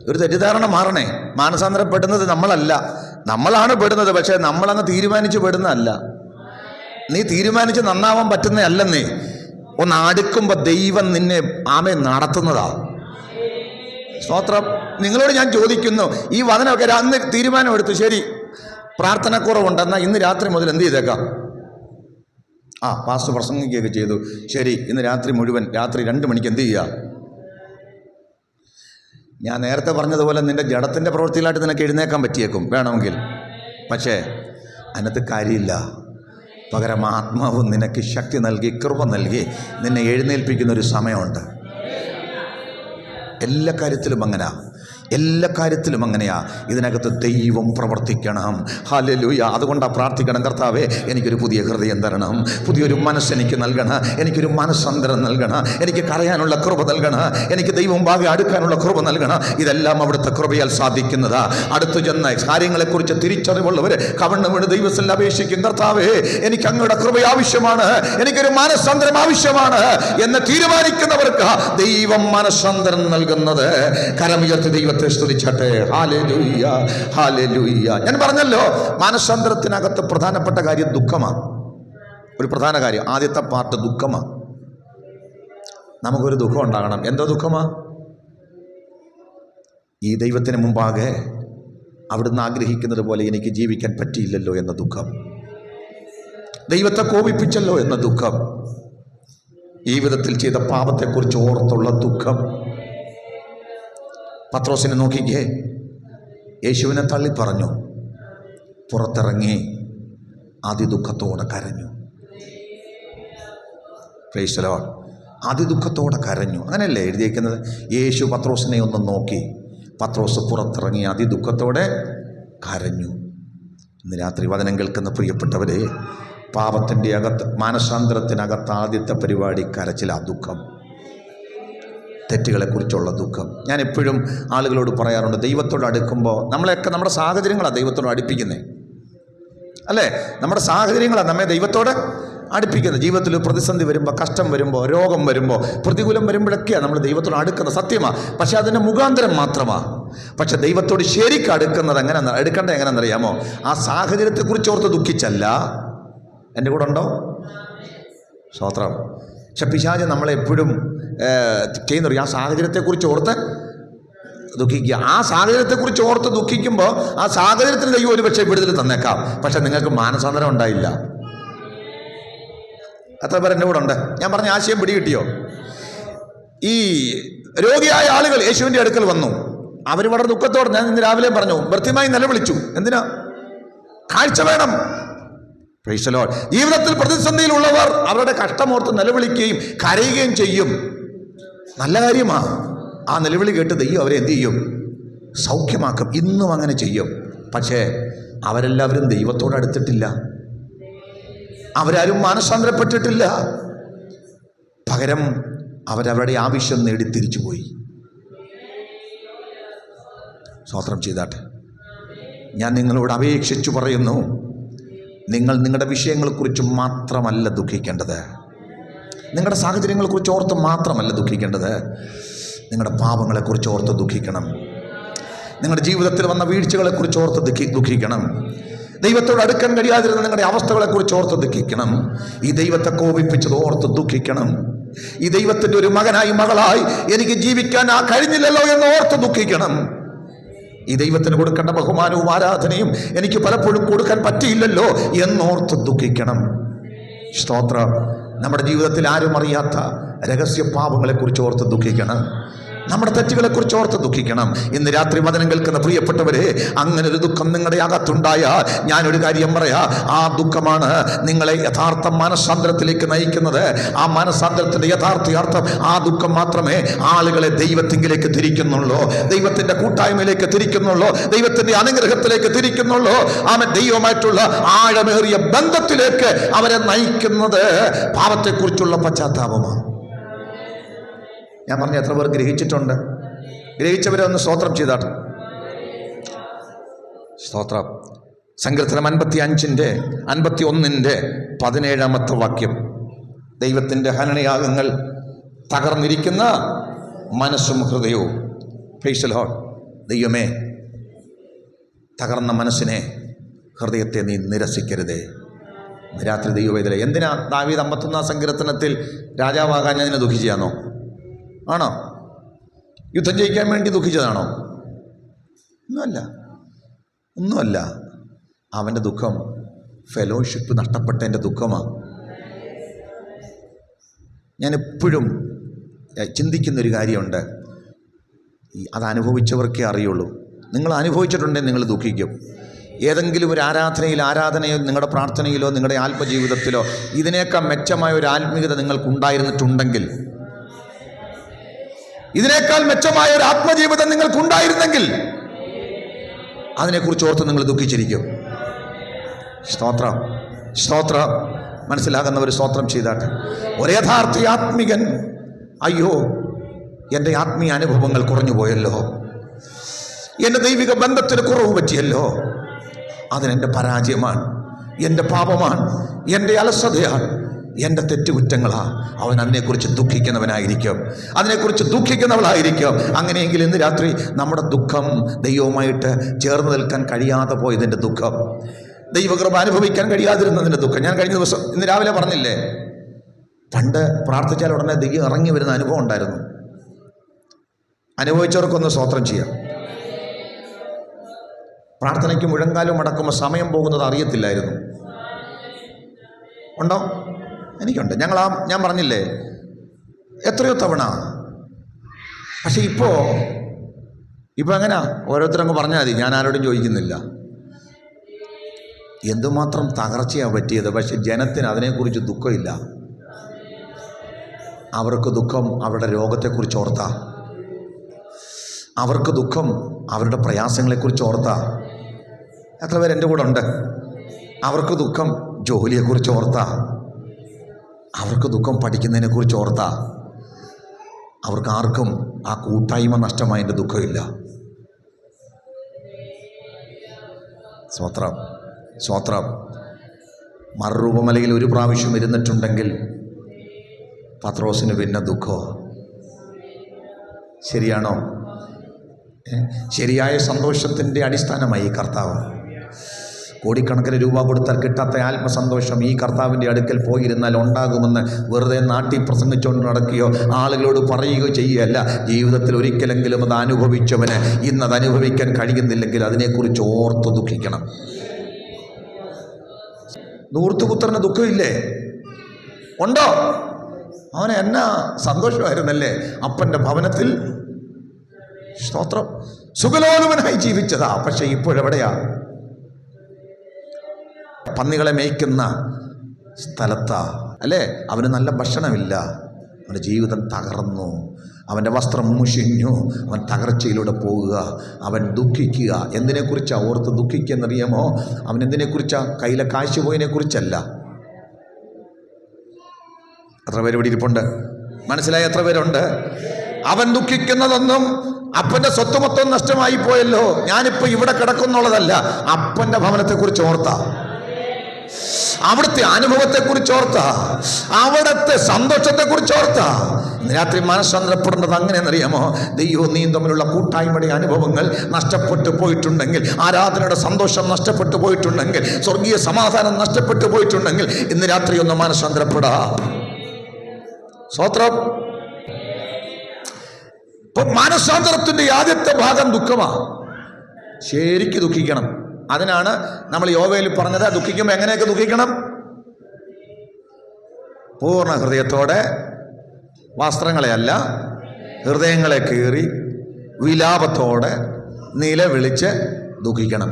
ഒരു തെറ്റിദ്ധാരണ മാറണേ. മാനസാന്തരപ്പെടുന്നത് നമ്മളല്ല, നമ്മളാണ് പെടുന്നത്. പക്ഷെ നമ്മളങ്ങ് തീരുമാനിച്ച് പെടുന്നതല്ല. നീ തീരുമാനിച്ച് നന്നാവാൻ പറ്റുന്നതല്ലെന്നേ. ഒന്ന് അടുക്കുമ്പോൾ ദൈവം നിന്നെ നടത്തുന്നതാ. സ്തോത്രം. നിങ്ങളോട് ഞാൻ ചോദിക്കുന്നു, ഈ വചനമൊക്കെ അന്ന് തീരുമാനമെടുത്തു, ശരി പ്രാർത്ഥനക്കുറവുണ്ടെന്നാൽ ഇന്ന് രാത്രി മുതൽ എന്ത് ചെയ്തേക്കാം? പാസ്റ്റർ പ്രസംഗിക്കുകയൊക്കെ ചെയ്തു, ശരി ഇന്ന് രാത്രി മുഴുവൻ, രാത്രി 2 മണിക്ക് എന്ത് ചെയ്യുക? ഞാൻ നേരത്തെ പറഞ്ഞതുപോലെ നിൻ്റെ ജഡത്തിൻ്റെ പ്രവൃത്തിയിലായിട്ട് നിനക്ക് എഴുന്നേക്കാൻ പറ്റിയേക്കും വേണമെങ്കിൽ. പക്ഷേ അതിനകത്ത് കാര്യമില്ല. പകരം ആത്മാവ് നിനക്ക് ശക്തി നൽകി, കൃപ നൽകി നിന്നെ എഴുന്നേൽപ്പിക്കുന്നൊരു സമയമുണ്ട്. എല്ലാ കാര്യത്തിലും അങ്ങനെയാ. ഇതിനകത്ത് ദൈവം പ്രവർത്തിക്കണം. ഹല്ലേലൂയ. അതുകൊണ്ടാണ് പ്രാർത്ഥിക്കണം, കർത്താവേ എനിക്കൊരു പുതിയ ഹൃദയം തരണം, പുതിയൊരു മനസ്സെനിക്ക് നൽകണം, എനിക്കൊരു മനസ്സന്തരം നൽകണം, എനിക്ക് കരയാനുള്ള കൃപ നൽകണം, എനിക്ക് ദൈവം ഭാഗം അടുക്കാനുള്ള കൃപ നൽകണം. ഇതെല്ലാം അവിടുത്തെ കൃപയാൽ സാധിക്കുന്നതാ. അടുത്തു ചെന്ന കാര്യങ്ങളെക്കുറിച്ച് തിരിച്ചറിവുള്ളവർ കവണ്ണ് വീണ് ദൈവത്തിൽ അപേക്ഷിക്കും, കർത്താവേ എനിക്ക് അങ്ങയുടെ കൃപ ആവശ്യമാണ്, എനിക്കൊരു മനസ്സന്തരം ആവശ്യമാണ് എന്ന് തീരുമാനിക്കുന്നവർക്ക് ദൈവം മനസ്സന്തരം നൽകുന്നത്. കരമുയർത്തി ദൈവത്തെ സ്തുതിച്ചട്ടെ. Hallelujah, hallelujah. ഞാൻ പറഞ്ഞല്ലോ, മാനസാന്തരത്തിനകത്ത് പ്രധാനപ്പെട്ട കാര്യം ദുഃഖമാണ്. ഒരു പ്രധാന കാര്യം, ആദ്യത്തെ പാർട്ട് ദുഃഖമാണ്. നമുക്കൊരു ദുഃഖം ഉണ്ടാകണം. എന്തോ ദുഃഖമാ? ഈ ദൈവത്തിന് മുമ്പാകെ അവിടുന്ന് ആഗ്രഹിക്കുന്നത് പോലെ എനിക്ക് ജീവിക്കാൻ പറ്റിയില്ലല്ലോ എന്ന ദുഃഖം, ദൈവത്തെ കോപിപ്പിച്ചല്ലോ എന്ന ദുഃഖം, ജീവിതത്തിൽ ചെയ്ത പാപത്തെക്കുറിച്ച് ഓർത്തുള്ള ദുഃഖം. പത്രോസിനെ നോക്കിക്കേ, യേശുവിനെ തള്ളി പറഞ്ഞു, പുറത്തിറങ്ങി അതിദുഃഖത്തോടെ കരഞ്ഞു. Price the Lord. അതിദുഃഖത്തോടെ കരഞ്ഞു. അങ്ങനെയല്ലേ എഴുതിയിരിക്കുന്നത്? യേശു പത്രോസിനെ ഒന്ന് നോക്കി, പത്രോസ് പുറത്തിറങ്ങി അതിദുഃഖത്തോടെ കരഞ്ഞു. ഇന്ന് രാത്രി വചനം കേൾക്കുന്ന പ്രിയപ്പെട്ടവരെ, പാപത്തിൻ്റെ അകത്ത്, മാനസാന്തരത്തിനകത്ത് ആദ്യത്തെ പരിപാടി കരച്ചിലാ, ദുഃഖം, തെറ്റുകളെക്കുറിച്ചുള്ള ദുഃഖം. ഞാൻ എപ്പോഴും ആളുകളോട് പറയാറുണ്ട്, ദൈവത്തോട് അടുക്കുമ്പോൾ നമ്മളെയൊക്കെ നമ്മുടെ സാഹചര്യങ്ങളാണ് ദൈവത്തോട് അടുപ്പിക്കുന്നത്, അല്ലേ? നമ്മുടെ സാഹചര്യങ്ങളാണ് നമ്മെ ദൈവത്തോട് അടുപ്പിക്കുന്നത്. ജീവിതത്തിൽ പ്രതിസന്ധി വരുമ്പോൾ, കഷ്ടം വരുമ്പോൾ, രോഗം വരുമ്പോൾ, പ്രതികൂലം വരുമ്പോഴൊക്കെയാണ് നമ്മൾ ദൈവത്തോട് അടുക്കുന്നത്. സത്യമാണ്. പക്ഷെ അതിൻ്റെ മുഖാന്തരം മാത്രമാണ്. പക്ഷെ ദൈവത്തോട് ശരിക്കും അടുക്കേണ്ടത് എങ്ങനെയാണെന്നറിയാമോ? ആ സാഹചര്യത്തെക്കുറിച്ച് ഓർത്ത് ദുഃഖിച്ചല്ല. എൻ്റെ കൂടെ ഉണ്ടോ? സ്തോത്രം. പക്ഷെ പിശാച് നമ്മളെപ്പോഴും ചെയ്യുന്നറിയാം, ആ സാഹചര്യത്തെക്കുറിച്ച് ഓർത്ത് ദുഃഖിക്കുക. ആ സാഹചര്യത്തെക്കുറിച്ച് ഓർത്ത് ദുഃഖിക്കുമ്പോൾ ആ സാഹചര്യത്തിന് ദൈവം ഒരു പക്ഷേ വിടുതൽ തന്നേക്കാം. പക്ഷെ നിങ്ങൾക്ക് മാനസാന്തരം ഉണ്ടായില്ല. എത്ര പേർ എൻ്റെ കൂടെ ഉണ്ട്? ഞാൻ പറഞ്ഞ ആശയം പിടികിട്ടിയോ? ഈ രോഗിയായ ആളുകൾ യേശുവിൻ്റെ അടുക്കൽ വന്നു. അവർ വളരെ ദുഃഖത്തോടെ, ഞാൻ ഇന്ന് രാവിലെ പറഞ്ഞു, വൃത്തിയുമായി നിലവിളിച്ചു. എന്തിനാ? കാഴ്ച വേണം. Price the Lord. ജീവിതത്തിൽ പ്രതിസന്ധിയിലുള്ളവർ അവരുടെ കഷ്ടമോർത്ത് നിലവിളിക്കുകയും കരയുകയും ചെയ്യും. നല്ല കാര്യമാണ്. ആ നിലവിളി കേട്ട് ദൈവം അവരെ എന്ത് ചെയ്യും? സൗഖ്യമാക്കും. ഇന്നും അങ്ങനെ ചെയ്യും. പക്ഷേ അവരെല്ലാവരും ദൈവത്തോട് അടുത്തിട്ടില്ല. അവരാരും മാനസാന്തരപ്പെട്ടിട്ടില്ല. പകരം അവരവരുടെ ആവശ്യം നേടി തിരിച്ചുപോയി. സ്തോത്രം ചെയ്താട്ടെ. ഞാൻ നിങ്ങളോട് അപേക്ഷിച്ചു പറയുന്നു, നിങ്ങൾ നിങ്ങളുടെ വിഷയങ്ങളെക്കുറിച്ച് മാത്രമല്ല ദുഃഖിക്കേണ്ടത്, നിങ്ങളുടെ സാഹചര്യങ്ങളെക്കുറിച്ച് ഓർത്ത് മാത്രമല്ല ദുഃഖിക്കേണ്ടത്, നിങ്ങളുടെ പാപങ്ങളെക്കുറിച്ച് ഓർത്ത് ദുഃഖിക്കണം. നിങ്ങളുടെ ജീവിതത്തിൽ വന്ന വീഴ്ചകളെക്കുറിച്ച് ഓർത്ത് ദുഃഖിക്കണം. ദൈവത്തോട് അടുക്കാൻ കഴിയാതിരുന്ന നിങ്ങളുടെ അവസ്ഥകളെക്കുറിച്ച് ഓർത്ത് ദുഃഖിക്കണം. ഈ ദൈവത്തെ കോപിപ്പിച്ചത് ഓർത്ത് ദുഃഖിക്കണം. ഈ ദൈവത്തിൻ്റെ ഒരു മകനായി മകളായി എനിക്ക് ജീവിക്കാൻ കഴിഞ്ഞില്ലല്ലോ എന്ന് ഓർത്ത് ദുഃഖിക്കണം. ഈ ദൈവത്തിന് കൊടുക്കേണ്ട ബഹുമാനവും ആരാധനയും എനിക്ക് പലപ്പോഴും കൊടുക്കാൻ പറ്റിയില്ലല്ലോ എന്നോർത്ത് ദുഃഖിക്കണം. സ്തോത്രം. നമ്മുടെ ജീവിതത്തിൽ ആരും അറിയാത്ത രഹസ്യ പാപങ്ങളെക്കുറിച്ച് ഓർത്ത് ദുഃഖിക്കണം. നമ്മുടെ തെറ്റുകളെക്കുറിച്ച് ഓർത്ത് ദുഃഖിക്കണം. ഇന്ന് രാത്രി വചനം കേൾക്കുന്ന പ്രിയപ്പെട്ടവരെ, അങ്ങനെ ഒരു ദുഃഖം നിങ്ങളുടെ അകത്തുണ്ടായാൽ ഞാനൊരു കാര്യം പറയാം, ആ ദുഃഖമാണ് നിങ്ങളെ യഥാർത്ഥ മാനസാന്തരത്തിലേക്ക് നയിക്കുന്നത്. ആ മാനസാന്തരത്തിൻ്റെ യഥാർത്ഥ ആ ദുഃഖം മാത്രമേ ആളുകളെ ദൈവത്തിങ്കിലേക്ക് തിരിക്കുന്നുള്ളൂ, ദൈവത്തിൻ്റെ കൂട്ടായ്മയിലേക്ക് തിരിക്കുന്നുള്ളൂ, ദൈവത്തിൻ്റെ അനുഗ്രഹത്തിലേക്ക് തിരിക്കുന്നുള്ളൂ. ആമേൻ. ദൈവമായിട്ടുള്ള ആഴമേറിയ ബന്ധത്തിലേക്ക് അവരെ നയിക്കുന്നത് പാപത്തെക്കുറിച്ചുള്ള പശ്ചാത്താപമാണ്. ഞാൻ പറഞ്ഞ എത്ര പേർ ഗ്രഹിച്ചിട്ടുണ്ട്? ഗ്രഹിച്ചവരെ ഒന്ന് സ്തോത്രം ചെയ്താട്ടെ. സ്തോത്രം. സങ്കീർത്തനം 55:51 വാക്യം. ദൈവത്തിൻ്റെ ഹനനയാഗങ്ങൾ തകർന്നിരിക്കുന്ന മനസ്സും ഹൃദയവും. Price the Lord. ദൈവമേ, തകർന്ന മനസ്സിനെ, ഹൃദയത്തെ നീ നിരസിക്കരുതേ. രാത്രി ദൈവവേദന. എന്തിനാ ദാവീദ് 51 സങ്കീർത്തനത്തിൽ രാജാവാകാൻ ഞാൻ ദുഃഖിച്ചതാണോ? ആണോ? യുദ്ധം ജയിക്കാൻ വേണ്ടി ദുഃഖിച്ചതാണോ? ഒന്നുമല്ല. അവൻ്റെ ദുഃഖം ഫെലോഷിപ്പ് നഷ്ടപ്പെട്ടതിൻ്റെ ദുഃഖമാണ്. ഞാൻ എപ്പോഴും ചിന്തിക്കുന്നൊരു കാര്യമുണ്ട്, അത് അനുഭവിച്ചവർക്കേ അറിയുള്ളൂ. നിങ്ങൾ അനുഭവിച്ചിട്ടുണ്ടെങ്കിൽ നിങ്ങൾ ദുഃഖിക്കും. ഏതെങ്കിലും ഒരു ആരാധനയോ നിങ്ങളുടെ പ്രാർത്ഥനയിലോ നിങ്ങളുടെ ആത്മജീവിതത്തിലോ ഇതിനേക്കാൾ മെച്ചമായ ഒരു ആത്മീയത നിങ്ങൾക്കുണ്ടായിരുന്നിട്ടുണ്ടെങ്കിൽ, ഇതിനേക്കാൾ മെച്ചമായ ഒരു ആത്മജീവിതം നിങ്ങൾക്കുണ്ടായിരുന്നെങ്കിൽ അതിനെക്കുറിച്ച് ഓർത്ത് നിങ്ങൾ ദുഃഖിച്ചിരിക്കും. സ്തോത്രം, സ്തോത്രം. മനസ്സിലാകുന്നവർ സ്തോത്രം ചെയ്താട്ടെ. ഒരു യഥാർത്ഥ ആത്മികൻ, അയ്യോ എൻ്റെ ആത്മീയ അനുഭവങ്ങൾ കുറഞ്ഞു പോയല്ലോ, എൻ്റെ ദൈവിക ബന്ധത്തിന് കുറവ് പറ്റിയല്ലോ, അതിനെൻ്റെ പരാജയമാണ്, എൻ്റെ പാപമാണ്, എൻ്റെ അലസതയാണ്, എൻ്റെ തെറ്റുകുറ്റങ്ങളാണ്. അവൻ അതിനെക്കുറിച്ച് ദുഃഖിക്കുന്നവനായിരിക്കും, അതിനെക്കുറിച്ച് ദുഃഖിക്കുന്നവളായിരിക്കും. അങ്ങനെയെങ്കിൽ ഇന്ന് രാത്രി നമ്മുടെ ദുഃഖം ദൈവവുമായിട്ട് ചേർന്ന് നിൽക്കാൻ കഴിയാതെ പോയതിൻ്റെ ദുഃഖം, ദൈവകൃപ അനുഭവിക്കാൻ കഴിയാതിരുന്നതിൻ്റെ ദുഃഖം. ഞാൻ കഴിഞ്ഞ ദിവസം ഇന്ന് രാവിലെ പറഞ്ഞില്ലേ, പണ്ട് പ്രാർത്ഥിച്ചാൽ ഉടനെ ദൈവം ഇറങ്ങി വരുന്ന അനുഭവം ഉണ്ടായിരുന്നു. അനുഭവിച്ചവർക്കൊന്ന് സ്തോത്രം ചെയ്യാം. പ്രാർത്ഥനയ്ക്ക് മുഴങ്കാലും അടക്കുമ്പോൾ സമയം പോകുന്നത് അറിയത്തില്ലായിരുന്നു. ഉണ്ടോ? എനിക്കുണ്ട്. ഞാൻ പറഞ്ഞില്ലേ എത്രയോ തവണ. പക്ഷെ ഇപ്പോൾ എങ്ങനെയാ? ഓരോരുത്തരങ്ങ് പറഞ്ഞാൽ മതി, ഞാൻ ആരോടും ചോദിക്കുന്നില്ല. എന്തുമാത്രം തകർച്ചയാണ് പറ്റിയത്. പക്ഷെ ജനത്തിന് അതിനെക്കുറിച്ച് ദുഃഖമില്ല. അവർക്ക് ദുഃഖം അവരുടെ രോഗത്തെക്കുറിച്ച് ഓർത്താ, അവർക്ക് ദുഃഖം അവരുടെ പ്രയാസങ്ങളെക്കുറിച്ച് ഓർത്താ. എത്ര പേര് എൻ്റെ കൂടെ ഉണ്ട്? അവർക്ക് ദുഃഖം ജോലിയെക്കുറിച്ച് ഓർത്താ, അവർക്ക് ദുഃഖം പഠിക്കുന്നതിനെക്കുറിച്ച് ഓർത്താ. അവർക്ക് ആർക്കും ആ കൂട്ടായ്മ നഷ്ടമായതിൻ്റെ ദുഃഖമില്ല. സ്വത്രം, സ്വത്രം. മറുരൂപമലയിൽ ഒരു പ്രാവശ്യം ഇരുന്നിട്ടുണ്ടെങ്കിൽ പത്രോസിന് പിന്നെ ദുഃഖമോ? ശരിയാണോ? ശരിയായ സന്തോഷത്തിൻ്റെ അടിസ്ഥാനമായി ഈ കർത്താവ്. കോടിക്കണക്കിന് രൂപ കൊടുത്താൽ കിട്ടാത്ത ആത്മസന്തോഷം ഈ കർത്താവിൻ്റെ അടുക്കൽ പോയിരുന്നാൽ ഉണ്ടാകുമെന്ന് വെറുതെ നാട്ടിൽ പ്രസംഗിച്ചുകൊണ്ട് നടക്കുകയോ ആളുകളോട് പറയുകയോ ചെയ്യുകയല്ല. ജീവിതത്തിൽ ഒരിക്കലെങ്കിലും അത് അനുഭവിച്ചവന് ഇന്നത് അനുഭവിക്കാൻ കഴിയുന്നില്ലെങ്കിൽ അതിനെക്കുറിച്ച് ഓർത്ത് ദുഃഖിക്കണം. ധൂർത്തുപുത്രന് ദുഃഖമില്ലേ? ഉണ്ടോ? അവന് എന്നാ സന്തോഷമായിരുന്നല്ലേ അപ്പൻ്റെ ഭവനത്തിൽ. സ്തോത്രം. സുഖലോലുപനായി ജീവിച്ചതാ. പക്ഷെ ഇപ്പോഴെവിടെയാ? പന്നികളെ മേയ്ക്കുന്ന സ്ഥലത്താ അല്ലേ? അവന് നല്ല ഭക്ഷണമില്ല, അവൻ്റെ ജീവിതം തകർന്നു, അവൻ്റെ വസ്ത്രം മുഷിഞ്ഞു, അവൻ തകർച്ചയിലൂടെ പോവുക, അവൻ ദുഃഖിക്കുക. എന്തിനെക്കുറിച്ചാണ് ഓർത്ത് ദുഃഖിക്കുന്നറിയാമോ? അവൻ എന്തിനെക്കുറിച്ചാണ്? കയ്യിലെ കാശ് പോയതിനെക്കുറിച്ചല്ല. എത്ര പേര് ഇവിടെ ഇരിപ്പുണ്ട്? മനസ്സിലായി? എത്ര പേരുണ്ട്? അവൻ ദുഃഖിക്കുന്നതൊന്നും അപ്പൻ്റെ സ്വത്ത് മൊത്തം നഷ്ടമായി പോയല്ലോ, ഞാനിപ്പോൾ ഇവിടെ കിടക്കുന്നുള്ളതല്ല. അപ്പൻ്റെ ഭവനത്തെക്കുറിച്ച് ഓർത്താ, അവിടുത്തെ അനുഭവത്തെക്കുറിച്ച് ഓർത്ത, അവിടുത്തെ സന്തോഷത്തെക്കുറിച്ച് ഓർത്ത. രാത്രി മനസ്സന്തരപ്പെടുന്നത് അങ്ങനെയെന്നറിയാമോ? ദൈവവും നീയും തമ്മിലുള്ള കൂട്ടായ്മയുടെ അനുഭവങ്ങൾ നഷ്ടപ്പെട്ടു പോയിട്ടുണ്ടെങ്കിൽ, ആരാധനയുടെ സന്തോഷം നഷ്ടപ്പെട്ടു പോയിട്ടുണ്ടെങ്കിൽ, സ്വർഗീയ സമാധാനം നഷ്ടപ്പെട്ടു പോയിട്ടുണ്ടെങ്കിൽ ഇന്ന് രാത്രി ഒന്ന് മനസ്സന്തരപ്പെടാ. സ്തോത്രം. ഇപ്പൊ മാനസാന്തരത്തിന്റെ ആദ്യത്തെ ഭാഗം ദുഃഖമാണ്. ശരിക്ക് ദുഃഖിക്കണം. അതിനാണ് നമ്മൾ യോവേൽ പറഞ്ഞത്, ദുഃഖിക്കുമ്പോൾ എങ്ങനെയൊക്കെ ദുഃഖിക്കണം? പൂർണ്ണ ഹൃദയത്തോടെ, വസ്ത്രങ്ങളെയല്ല ഹൃദയങ്ങളെ കീറി വിലാപത്തോടെ നിലവിളിച്ച് ദുഃഖിക്കണം.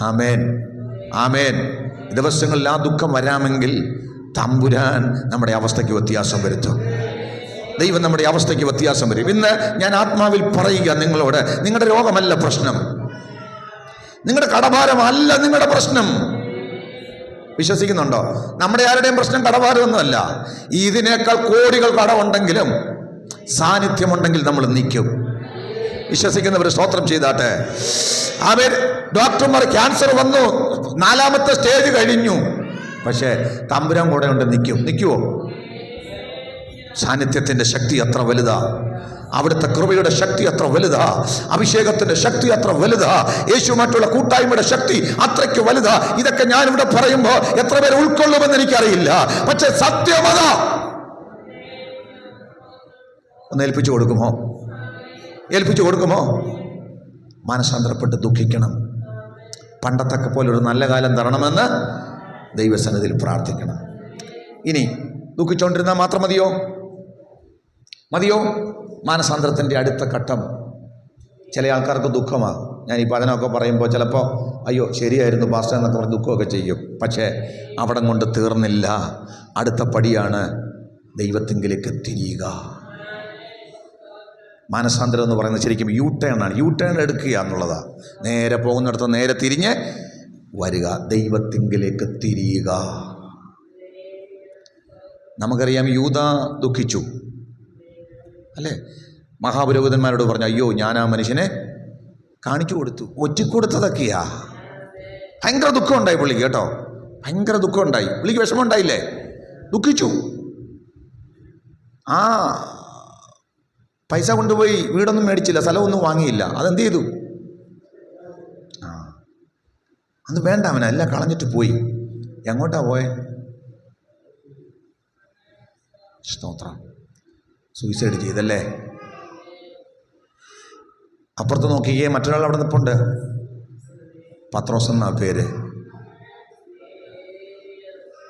ആമേൻ, ആമേൻ. ദിവസങ്ങളിൽ ആ ദുഃഖം വരാമെങ്കിൽ തമ്പുരാൻ നമ്മുടെ അവസ്ഥയ്ക്ക് വ്യത്യാസം വരുത്തും. ദൈവം നമ്മുടെ അവസ്ഥയ്ക്ക് വ്യത്യാസം വരും. ഇന്ന് ഞാൻ ആത്മാവിൽ പറയുക നിങ്ങളോട്, നിങ്ങളുടെ രോഗമല്ല പ്രശ്നം, നിങ്ങളുടെ കടഭാരമല്ല നിങ്ങളുടെ പ്രശ്നം. വിശ്വസിക്കുന്നുണ്ടോ? നമ്മുടെ ആരുടെയും പ്രശ്നം കടഭാരമൊന്നുമല്ല. ഇതിനേക്കാൾ കോടികൾ കടമുണ്ടെങ്കിലും സാന്നിധ്യമുണ്ടെങ്കിൽ നമ്മൾ നിൽക്കും. വിശ്വസിക്കുന്നവർ സ്തോത്രം ചെയ്താട്ടെ. അവർ ഡോക്ടർമാർ ക്യാൻസർ വന്നു, 4ാമത്തെ സ്റ്റേജ് കഴിഞ്ഞു. പക്ഷേ തമ്പുരാൻ കൂടെ ഉണ്ട്. നിൽക്കുവോ? സാന്നിധ്യത്തിൻ്റെ ശക്തി അത്ര വലുതാ, അവിടുത്തെ കൃപയുടെ ശക്തി അത്ര വലുതാ, അഭിഷേകത്തിന്റെ ശക്തി അത്ര വലുതാ, യേശുമായിട്ടുള്ള കൂട്ടായ്മയുടെ ശക്തി അത്രയ്ക്ക് വലുതാ. ഇതൊക്കെ ഞാനിവിടെ പറയുമ്പോൾ എത്ര പേര് ഉൾക്കൊള്ളുമെന്ന് എനിക്കറിയില്ല. പക്ഷെ സത്യമത ഒന്ന് ഏൽപ്പിച്ചു കൊടുക്കുമോ? മാനസാന്തരപ്പെട്ട് ദുഃഖിക്കണം. പണ്ടത്തൊക്കെ പോലെ ഒരു നല്ല കാലം തരണമെന്ന് ദൈവസന്നിധിയിൽ പ്രാർത്ഥിക്കണം. ഇനി ദുഃഖിച്ചുകൊണ്ടിരുന്നാൽ മാത്രം മതിയോ? മാനസാന്തരത്തിൻ്റെ അടുത്ത ഘട്ടം. ചില ആൾക്കാർക്ക് ദുഃഖമാണ്. ഞാൻ ഈ പഠനമൊക്കെ പറയുമ്പോൾ ചിലപ്പോൾ അയ്യോ ശരിയായിരുന്നു പാസ്റ്റർ എന്നൊക്കെ പറഞ്ഞ് ദുഃഖമൊക്കെ ചെയ്യും. പക്ഷേ അവിടെ കൊണ്ട് തീർന്നില്ല. അടുത്ത പടിയാണ് ദൈവത്തിങ്കിലേക്ക് തിരിയുക. മാനസാന്തരം എന്ന് പറയുന്നത് ശരിക്കും യു ടേൺ എടുക്കുക എന്നുള്ളതാണ്. നേരെ പോകുന്നിടത്ത് നേരെ തിരിഞ്ഞ് വരിക, ദൈവത്തിങ്കിലേക്ക് തിരിയുക. നമുക്കറിയാം യൂദ ദുഃഖിച്ചു അല്ലേ? മഹാപുരോഹിതന്മാരോട് പറഞ്ഞു, അയ്യോ ഞാൻ ആ മനുഷ്യനെ കാണിച്ചു കൊടുത്തു. ഒറ്റിക്കൊടുത്തതൊക്കെയാ. ഭയങ്കര ദുഃഖം ഉണ്ടായി പുള്ളിക്ക് കേട്ടോ, ഭയങ്കര ദുഃഖം ഉണ്ടായി. പുള്ളിക്ക് വിഷമം ഉണ്ടായില്ലേ? ദുഃഖിച്ചു. ആ പൈസ കൊണ്ടുപോയി വീടൊന്നും മേടിച്ചില്ല, സ്ഥലമൊന്നും വാങ്ങിയില്ല. അതെന്ത് ചെയ്തു? അത് വേണ്ട, അവനെല്ലാം കളഞ്ഞിട്ട് പോയി. എങ്ങോട്ടാ പോയെ? സ്തോത്രം. സൂയിസൈഡ് ചെയ്തല്ലേ? അപ്പുറത്ത് നോക്കിയേ, മറ്റൊരാൾ അവിടെ നിൽപ്പുണ്ട്. പത്രോസ് എന്നാ പേര്.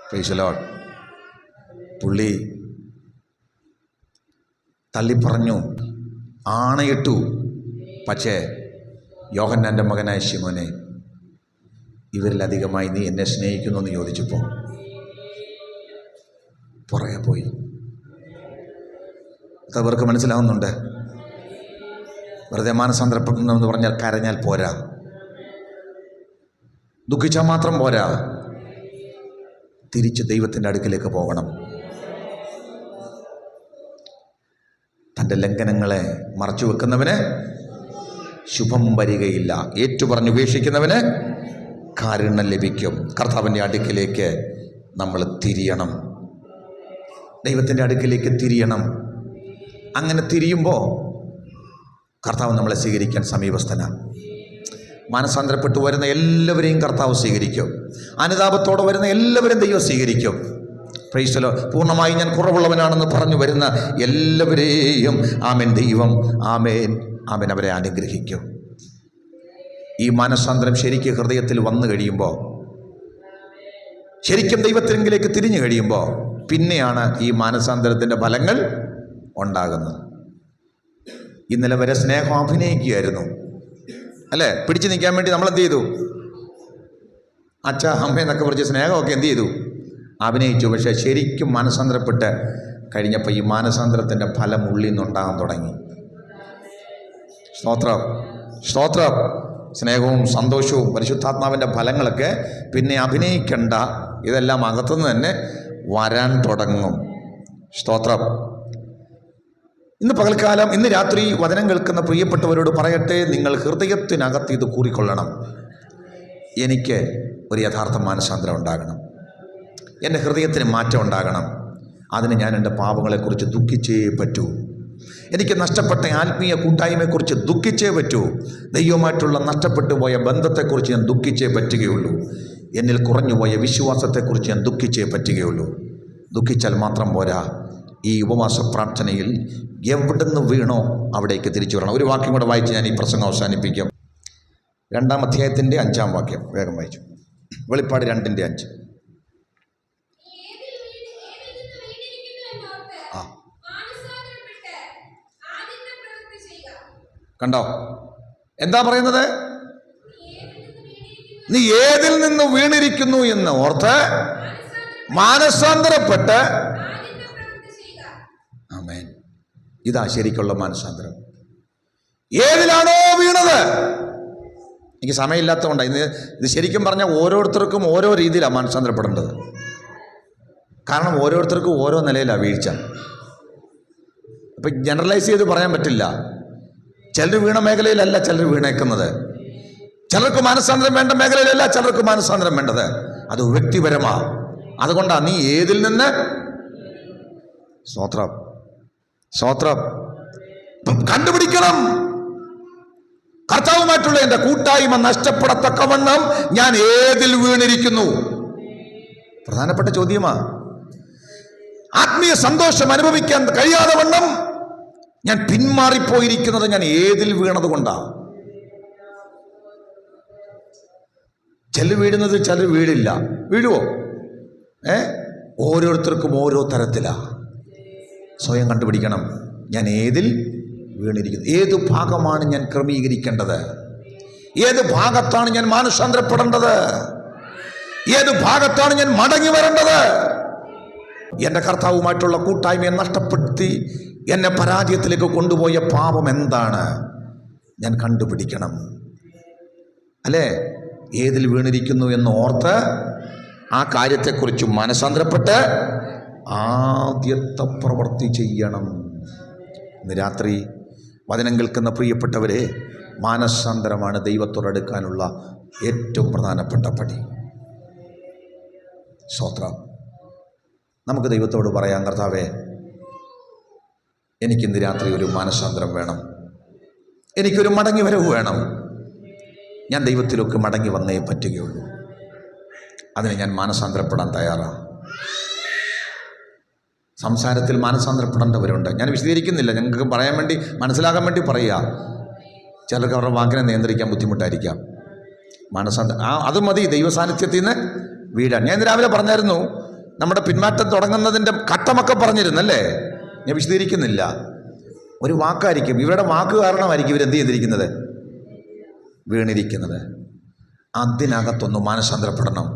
Price the Lord. പുള്ളി തള്ളിപ്പറഞ്ഞു, ആണയിട്ടു. പക്ഷേ യോഹന്നാൻ്റെ മകനായ ശിമോനെ, ഇവരിലധികമായി നീ എന്നെ സ്നേഹിക്കുന്നു എന്ന് ചോദിച്ചപ്പോൾ പുറകെ പോയി. അതവർക്ക് മനസ്സിലാവുന്നുണ്ട്. വെറുതെ മാനസാന്തരപ്പെടണമെന്ന് പറഞ്ഞാൽ കരഞ്ഞാൽ പോരാ, ദുഃഖിച്ചാൽ മാത്രം പോരാ, തിരിച്ച് ദൈവത്തിൻ്റെ അടുക്കിലേക്ക് പോകണം. തൻ്റെ ലംഘനങ്ങളെ മറച്ചു വെക്കുന്നവന് ശുഭം വരികയില്ല. ഏറ്റുപറഞ്ഞ് ഉപേക്ഷിക്കുന്നവന് കാരുണ്യം ലഭിക്കും. കർത്താവിൻ്റെ അടുക്കിലേക്ക് നമ്മൾ തിരിയണം, ദൈവത്തിൻ്റെ അടുക്കിലേക്ക് തിരിയണം. അങ്ങനെ തിരിയുമ്പോൾ കർത്താവ് നമ്മളെ സ്വീകരിക്കാൻ സമീപസ്ഥനാണ്. മാനസാന്തരപ്പെട്ടു വരുന്ന എല്ലാവരെയും കർത്താവ് സ്വീകരിക്കും. അനുതാപത്തോടെ വരുന്ന എല്ലാവരും ദൈവം സ്വീകരിക്കും. Price the Lord. പൂർണ്ണമായി ഞാൻ കുറവുള്ളവനാണെന്ന് പറഞ്ഞു വരുന്ന എല്ലാവരെയും ആമേൻ ദൈവം ആമേൻ അവരെ അനുഗ്രഹിക്കും. ഈ മാനസാന്തരം ശരിക്കും ഹൃദയത്തിൽ വന്നു കഴിയുമ്പോൾ, ശരിക്കും ദൈവത്തിലേക്ക് തിരിഞ്ഞു കഴിയുമ്പോൾ പിന്നെയാണ് ഈ മാനസാന്തരത്തിൻ്റെ ഫലങ്ങൾ ഉണ്ടാകുന്നത്. ഇന്നലെ വരെ സ്നേഹം അഭിനയിക്കുകയായിരുന്നു അല്ലേ? പിടിച്ചു നിൽക്കാൻ വേണ്ടി നമ്മൾ എന്ത് ചെയ്തു? അച്ഛ അമ്മ എന്നൊക്കെ പറഞ്ഞ് സ്നേഹമൊക്കെ എന്ത് ചെയ്തു? അഭിനയിച്ചു. പക്ഷേ ശരിക്കും മാനസാന്തരപ്പെട്ട് കഴിഞ്ഞപ്പോൾ ഈ മാനസാന്തരത്തിൻ്റെ ഫലം ഉള്ളിൽ നിന്നുണ്ടാകാൻ തുടങ്ങി. സ്തോത്രം. സ്നേഹവും സന്തോഷവും പരിശുദ്ധാത്മാവിൻ്റെ ഫലങ്ങളൊക്കെ പിന്നെ അഭിനയിക്കേണ്ട, ഇതെല്ലാം അകത്തുനിന്ന് തന്നെ വരാൻ തുടങ്ങും. സ്തോത്രം. ഇന്ന് പകൽക്കാലം, ഇന്ന് രാത്രി വചനം കേൾക്കുന്ന പ്രിയപ്പെട്ടവരോട് പറയട്ടെ, നിങ്ങൾ ഹൃദയത്തിനകത്ത് ഇത് കൂറിക്കൊള്ളണം. എനിക്ക് ഒരു യഥാർത്ഥ മാനസാന്തരം ഉണ്ടാകണം, എൻ്റെ ഹൃദയത്തിന് മാറ്റം ഉണ്ടാകണം. അതിന് ഞാൻ എൻ്റെ പാപങ്ങളെക്കുറിച്ച് ദുഃഖിച്ചേ പറ്റൂ. എനിക്ക് നഷ്ടപ്പെട്ട ആത്മീയ കൂട്ടായ്മയെക്കുറിച്ച് ദുഃഖിച്ചേ പറ്റൂ. ദൈവമായിട്ടുള്ള നഷ്ടപ്പെട്ടു പോയ ബന്ധത്തെക്കുറിച്ച് ഞാൻ ദുഃഖിച്ചേ പറ്റുകയുള്ളൂ. എന്നിൽ കുറഞ്ഞുപോയ വിശ്വാസത്തെക്കുറിച്ച് ഞാൻ ദുഃഖിച്ചേ പറ്റുകയുള്ളൂ. ദുഃഖിച്ചാൽ മാത്രം പോരാ, ഈ ഉപവാസ പ്രാർത്ഥനയിൽ എവിടുന്ന് വീണോ അവിടേക്ക് തിരിച്ചു വരണം. ഒരു വാക്യം കൂടെ വായിച്ച് ഞാൻ ഈ പ്രസംഗം അവസാനിപ്പിക്കാം. 2-ാം അധ്യായത്തിൻ്റെ 5-ാം വാക്യം വേഗം വായിച്ചു. വെളിപ്പാട് 2:5. കണ്ടോ എന്താ പറയുന്നത്? നീ ഏതിൽ നിന്ന് വീണിരിക്കുന്നു എന്ന് ഓർത്ത് മാനസാന്തരപ്പെട്ട്. ആമേൻ. ഇതാ ശരിക്കുള്ള മാനസാന്തരം. ഏതിലാണോ വീണത്? എനിക്ക് സമയമില്ലാത്തതുകൊണ്ടാണ് ഇത് ശരിക്കും പറഞ്ഞാൽ ഓരോരുത്തർക്കും ഓരോ രീതിയിലാണ് മാനസാന്തരപ്പെടേണ്ടത്. കാരണം ഓരോരുത്തർക്കും ഓരോ നിലയിലാണ് വീഴ്ച. അപ്പം ജനറലൈസ് ചെയ്ത് പറയാൻ പറ്റില്ല. ചിലർ വീണ മേഖലയിലല്ല ചിലർ വീണേക്കുന്നത്. ചിലർക്ക് മാനസാന്തരം വേണ്ട മേഖലയിലല്ല ചിലർക്ക് മാനസാന്തരം വേണ്ടത്. അത് വ്യക്തിപരമാ. അതുകൊണ്ടാണ് നീ ഏതിൽ നിന്ന് സ്തോത്രം സ്തോത്രം കണ്ടുപിടിക്കണം. കർത്താവുമായിട്ടുള്ള എൻ്റെ കൂട്ടായ്മ നഷ്ടപ്പെടത്തക്കവണ്ണം ഞാൻ ഏതിൽ വീണിരിക്കുന്നു? പ്രധാനപ്പെട്ട ചോദ്യമാ. ആത്മീയ സന്തോഷം അനുഭവിക്കാൻ കഴിയാതെ വണ്ണം ഞാൻ പിന്മാറിപ്പോയിരിക്കുന്നത് ഞാൻ ഏതിൽ വീണത് കൊണ്ടാ? ചിലർ വീഴുന്നത് ചിലർ വീഴില്ല. വീഴുവോ? ഓരോരുത്തർക്കും ഓരോ തരത്തിലാ. സ്വയം കണ്ടുപിടിക്കണം, ഞാൻ ഏതിൽ വീണിരിക്കുന്നത്, ഏത് ഭാഗമാണ് ഞാൻ ക്രമീകരിക്കേണ്ടത്, ഏത് ഭാഗത്താണ് ഞാൻ മാനസാന്തരപ്പെടേണ്ടത്, ഏത് ഭാഗത്താണ് ഞാൻ മടങ്ങി വരേണ്ടത്. എൻ്റെ കർത്താവുമായിട്ടുള്ള കൂട്ടായ്മയെ നഷ്ടപ്പെടുത്തി എന്നെ പരാജയത്തിലേക്ക് കൊണ്ടുപോയ പാപം എന്താണ് ഞാൻ കണ്ടുപിടിക്കണം. അല്ലേ? ഏതിൽ വീണിരിക്കുന്നു എന്ന് ഓർത്ത് ആ കാര്യത്തെക്കുറിച്ച് മാനസാന്തരപ്പെട്ട് ആദ്യത്തെ പ്രവൃത്തി ചെയ്യണം. ഇന്ന് രാത്രി വചനം കേൾക്കുന്ന പ്രിയപ്പെട്ടവരെ, മാനസാന്തരമാണ് ദൈവത്തോടടുക്കാനുള്ള ഏറ്റവും പ്രധാനപ്പെട്ട പടി. സ്തോത്രം. നമുക്ക് ദൈവത്തോട് പറയാം, കർത്താവേ, എനിക്കിന്ന് രാത്രി ഒരു മാനസാന്തരം വേണം, എനിക്കൊരു മടങ്ങി വരവ് വേണം. ഞാൻ ദൈവത്തിലൊക്കെ മടങ്ങി വന്നേ പറ്റുകയുള്ളൂ. അതിന് ഞാൻ മാനസാന്തരപ്പെടാൻ തയ്യാറാണ്. സംസാരത്തിൽ മാനസാന്തരപ്പെടേണ്ടവരുണ്ട്. ഞാൻ വിശദീകരിക്കുന്നില്ല, ഞങ്ങൾക്ക് പറയാൻ വേണ്ടി, മനസ്സിലാകാൻ വേണ്ടി പറയുക. ചിലർക്ക് അവരുടെ വാക്കിനെ നിയന്ത്രിക്കാൻ ബുദ്ധിമുട്ടായിരിക്കാം. അത് മതി ദൈവസാന്നിധ്യത്തിൽ നിന്ന് വീടാൻ. ഞാൻ ഇന്ന് രാവിലെ പറഞ്ഞായിരുന്നു, നമ്മുടെ പിന്മാറ്റം തുടങ്ങുന്നതിൻ്റെ ഘട്ടമൊക്കെ പറഞ്ഞിരുന്നല്ലേ. ഞാൻ വിശദീകരിക്കുന്നില്ല. ഒരു വാക്കായിരിക്കും, ഇവരുടെ വാക്ക് കാരണമായിരിക്കും ഇവരെന്ത് ചെയ്തിരിക്കുന്നത്, വീണിരിക്കുന്നത്. അതിനകത്തൊന്ന് മാനസാന്തരപ്പെടണം.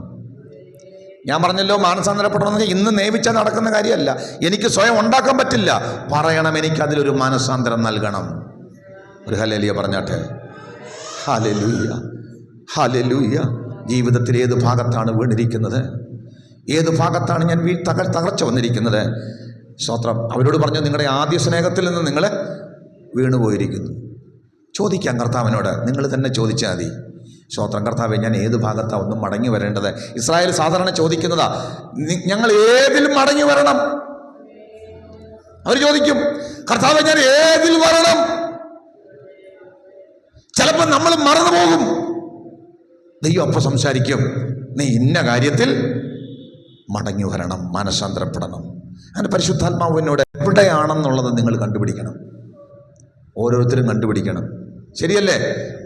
ഞാൻ പറഞ്ഞല്ലോ, മാനസാന്തരപ്പെടണമെന്ന് ഇന്ന് നിയമിച്ചാൽ നടക്കുന്ന കാര്യമല്ല. എനിക്ക് സ്വയം ഉണ്ടാക്കാൻ പറ്റില്ല. പറയണം, എനിക്കതിലൊരു മാനസാന്തരം നൽകണം. ഒരു ഹല്ലേലൂയ പറഞ്ഞാട്ടെ. Hallelujah, hallelujah. ജീവിതത്തിൽ ഏത് ഭാഗത്താണ് വീണിരിക്കുന്നത്, ഏത് ഭാഗത്താണ് ഞാൻ തകർച്ച വന്നിരിക്കുന്നത്? സ്തോത്രം. അവരോട് പറഞ്ഞു, നിങ്ങളുടെ ആദ്യ സ്നേഹത്തിൽ നിന്ന് നിങ്ങൾ വീണുപോയിരിക്കുന്നു. ചോദിക്കാം കർത്താവിനോട്, നിങ്ങൾ തന്നെ ചോദിച്ചാൽ മതി. സ്തോത്രം. കർത്താവേ, ഞാൻ ഏത് ഭാഗത്താണ് ഒന്നും മടങ്ങി വരേണ്ടത്? ഇസ്രായേൽ സാധാരണ ചോദിക്കുന്നതാ, ഞങ്ങൾ ഏതിൽ മടങ്ങി വരണം? അവർ ചോദിക്കും, കർത്താവേ, ഞാൻ ഏതിൽ വരണം? ചിലപ്പോൾ നമ്മൾ മറന്നു പോകും. ദൈവം അപ്പം സംസാരിക്കും, നീ ഇന്ന കാര്യത്തിൽ മടങ്ങി വരണം, മാനസാന്തരപ്പെടണം. അങ്ങനെ പരിശുദ്ധാത്മാവിനോട് എവിടെയാണെന്നുള്ളത് നിങ്ങൾ കണ്ടുപിടിക്കണം. ഓരോരുത്തരും കണ്ടുപിടിക്കണം. ശരിയല്ലേ?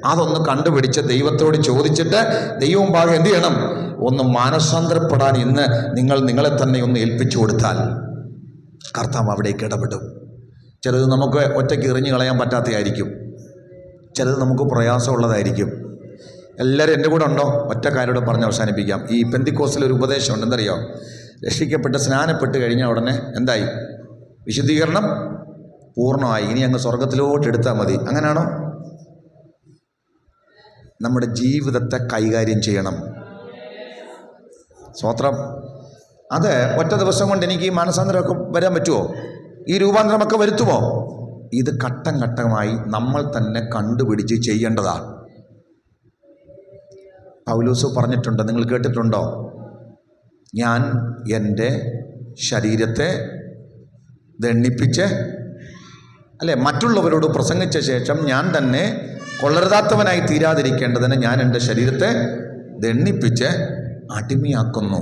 അതൊന്ന് കണ്ടുപിടിച്ച് ദൈവത്തോട് ചോദിച്ചിട്ട് ദൈവം ഭാഗം എന്ത് ചെയ്യണം? ഒന്ന് മാനസാന്തരപ്പെടാൻ ഇന്ന് നിങ്ങൾ നിങ്ങളെ തന്നെ ഒന്ന് ഏൽപ്പിച്ചു കൊടുത്താൽ കർത്താവ് അവിടേക്ക് ഇടപെടും. ചിലത് നമുക്ക് ഒറ്റയ്ക്ക് എറിഞ്ഞു കളയാൻ പറ്റാത്തതായിരിക്കും, ചിലത് നമുക്ക് പ്രയാസമുള്ളതായിരിക്കും. എല്ലാവരും എൻ്റെ കൂടെ ഉണ്ടോ? ഒറ്റ കാര്യം പറഞ്ഞ് അവസാനിപ്പിക്കാം. ഈ പെന്തിക്കോസ്തിലൊരു ഉപദേശമുണ്ട്, എന്തറിയോ? രക്ഷിക്കപ്പെട്ട് സ്നാനപ്പെട്ട് കഴിഞ്ഞാൽ ഉടനെ എന്തായി? വിശുദ്ധീകരണം പൂർണ്ണമായി, ഇനി അങ്ങ് സ്വർഗത്തിലോട്ട് എടുത്താൽ മതി. അങ്ങനെയാണോ? നമ്മുടെ ജീവിതത്തെ കൈകാര്യം ചെയ്യണം. സ്തോത്രം. അത് ഒറ്റ ദിവസം കൊണ്ട് എനിക്ക് ഈ മാനസാന്തരമൊക്കെ വരാൻ പറ്റുമോ? ഈ രൂപാന്തരമൊക്കെ വരുത്തുമോ? ഇത് ഘട്ടം ഘട്ടമായി നമ്മൾ തന്നെ കണ്ടുപിടിച്ച് ചെയ്യേണ്ടതാണ്. പൗലോസ് പറഞ്ഞിട്ടുണ്ട്, നിങ്ങൾ കേട്ടിട്ടുണ്ടോ? ഞാൻ എൻ്റെ ശരീരത്തെ ദണ്ഡിപ്പിച്ച് മറ്റുള്ളവരോട് പ്രസംഗിച്ച ശേഷം ഞാൻ തന്നെ കൊള്ളരുതാത്തവനായി തീരാതിരിക്കേണ്ടതിന് ഞാൻ എൻ്റെ ശരീരത്തെ ദണ്ഡിപ്പിച്ച് അടിമയാക്കുന്നു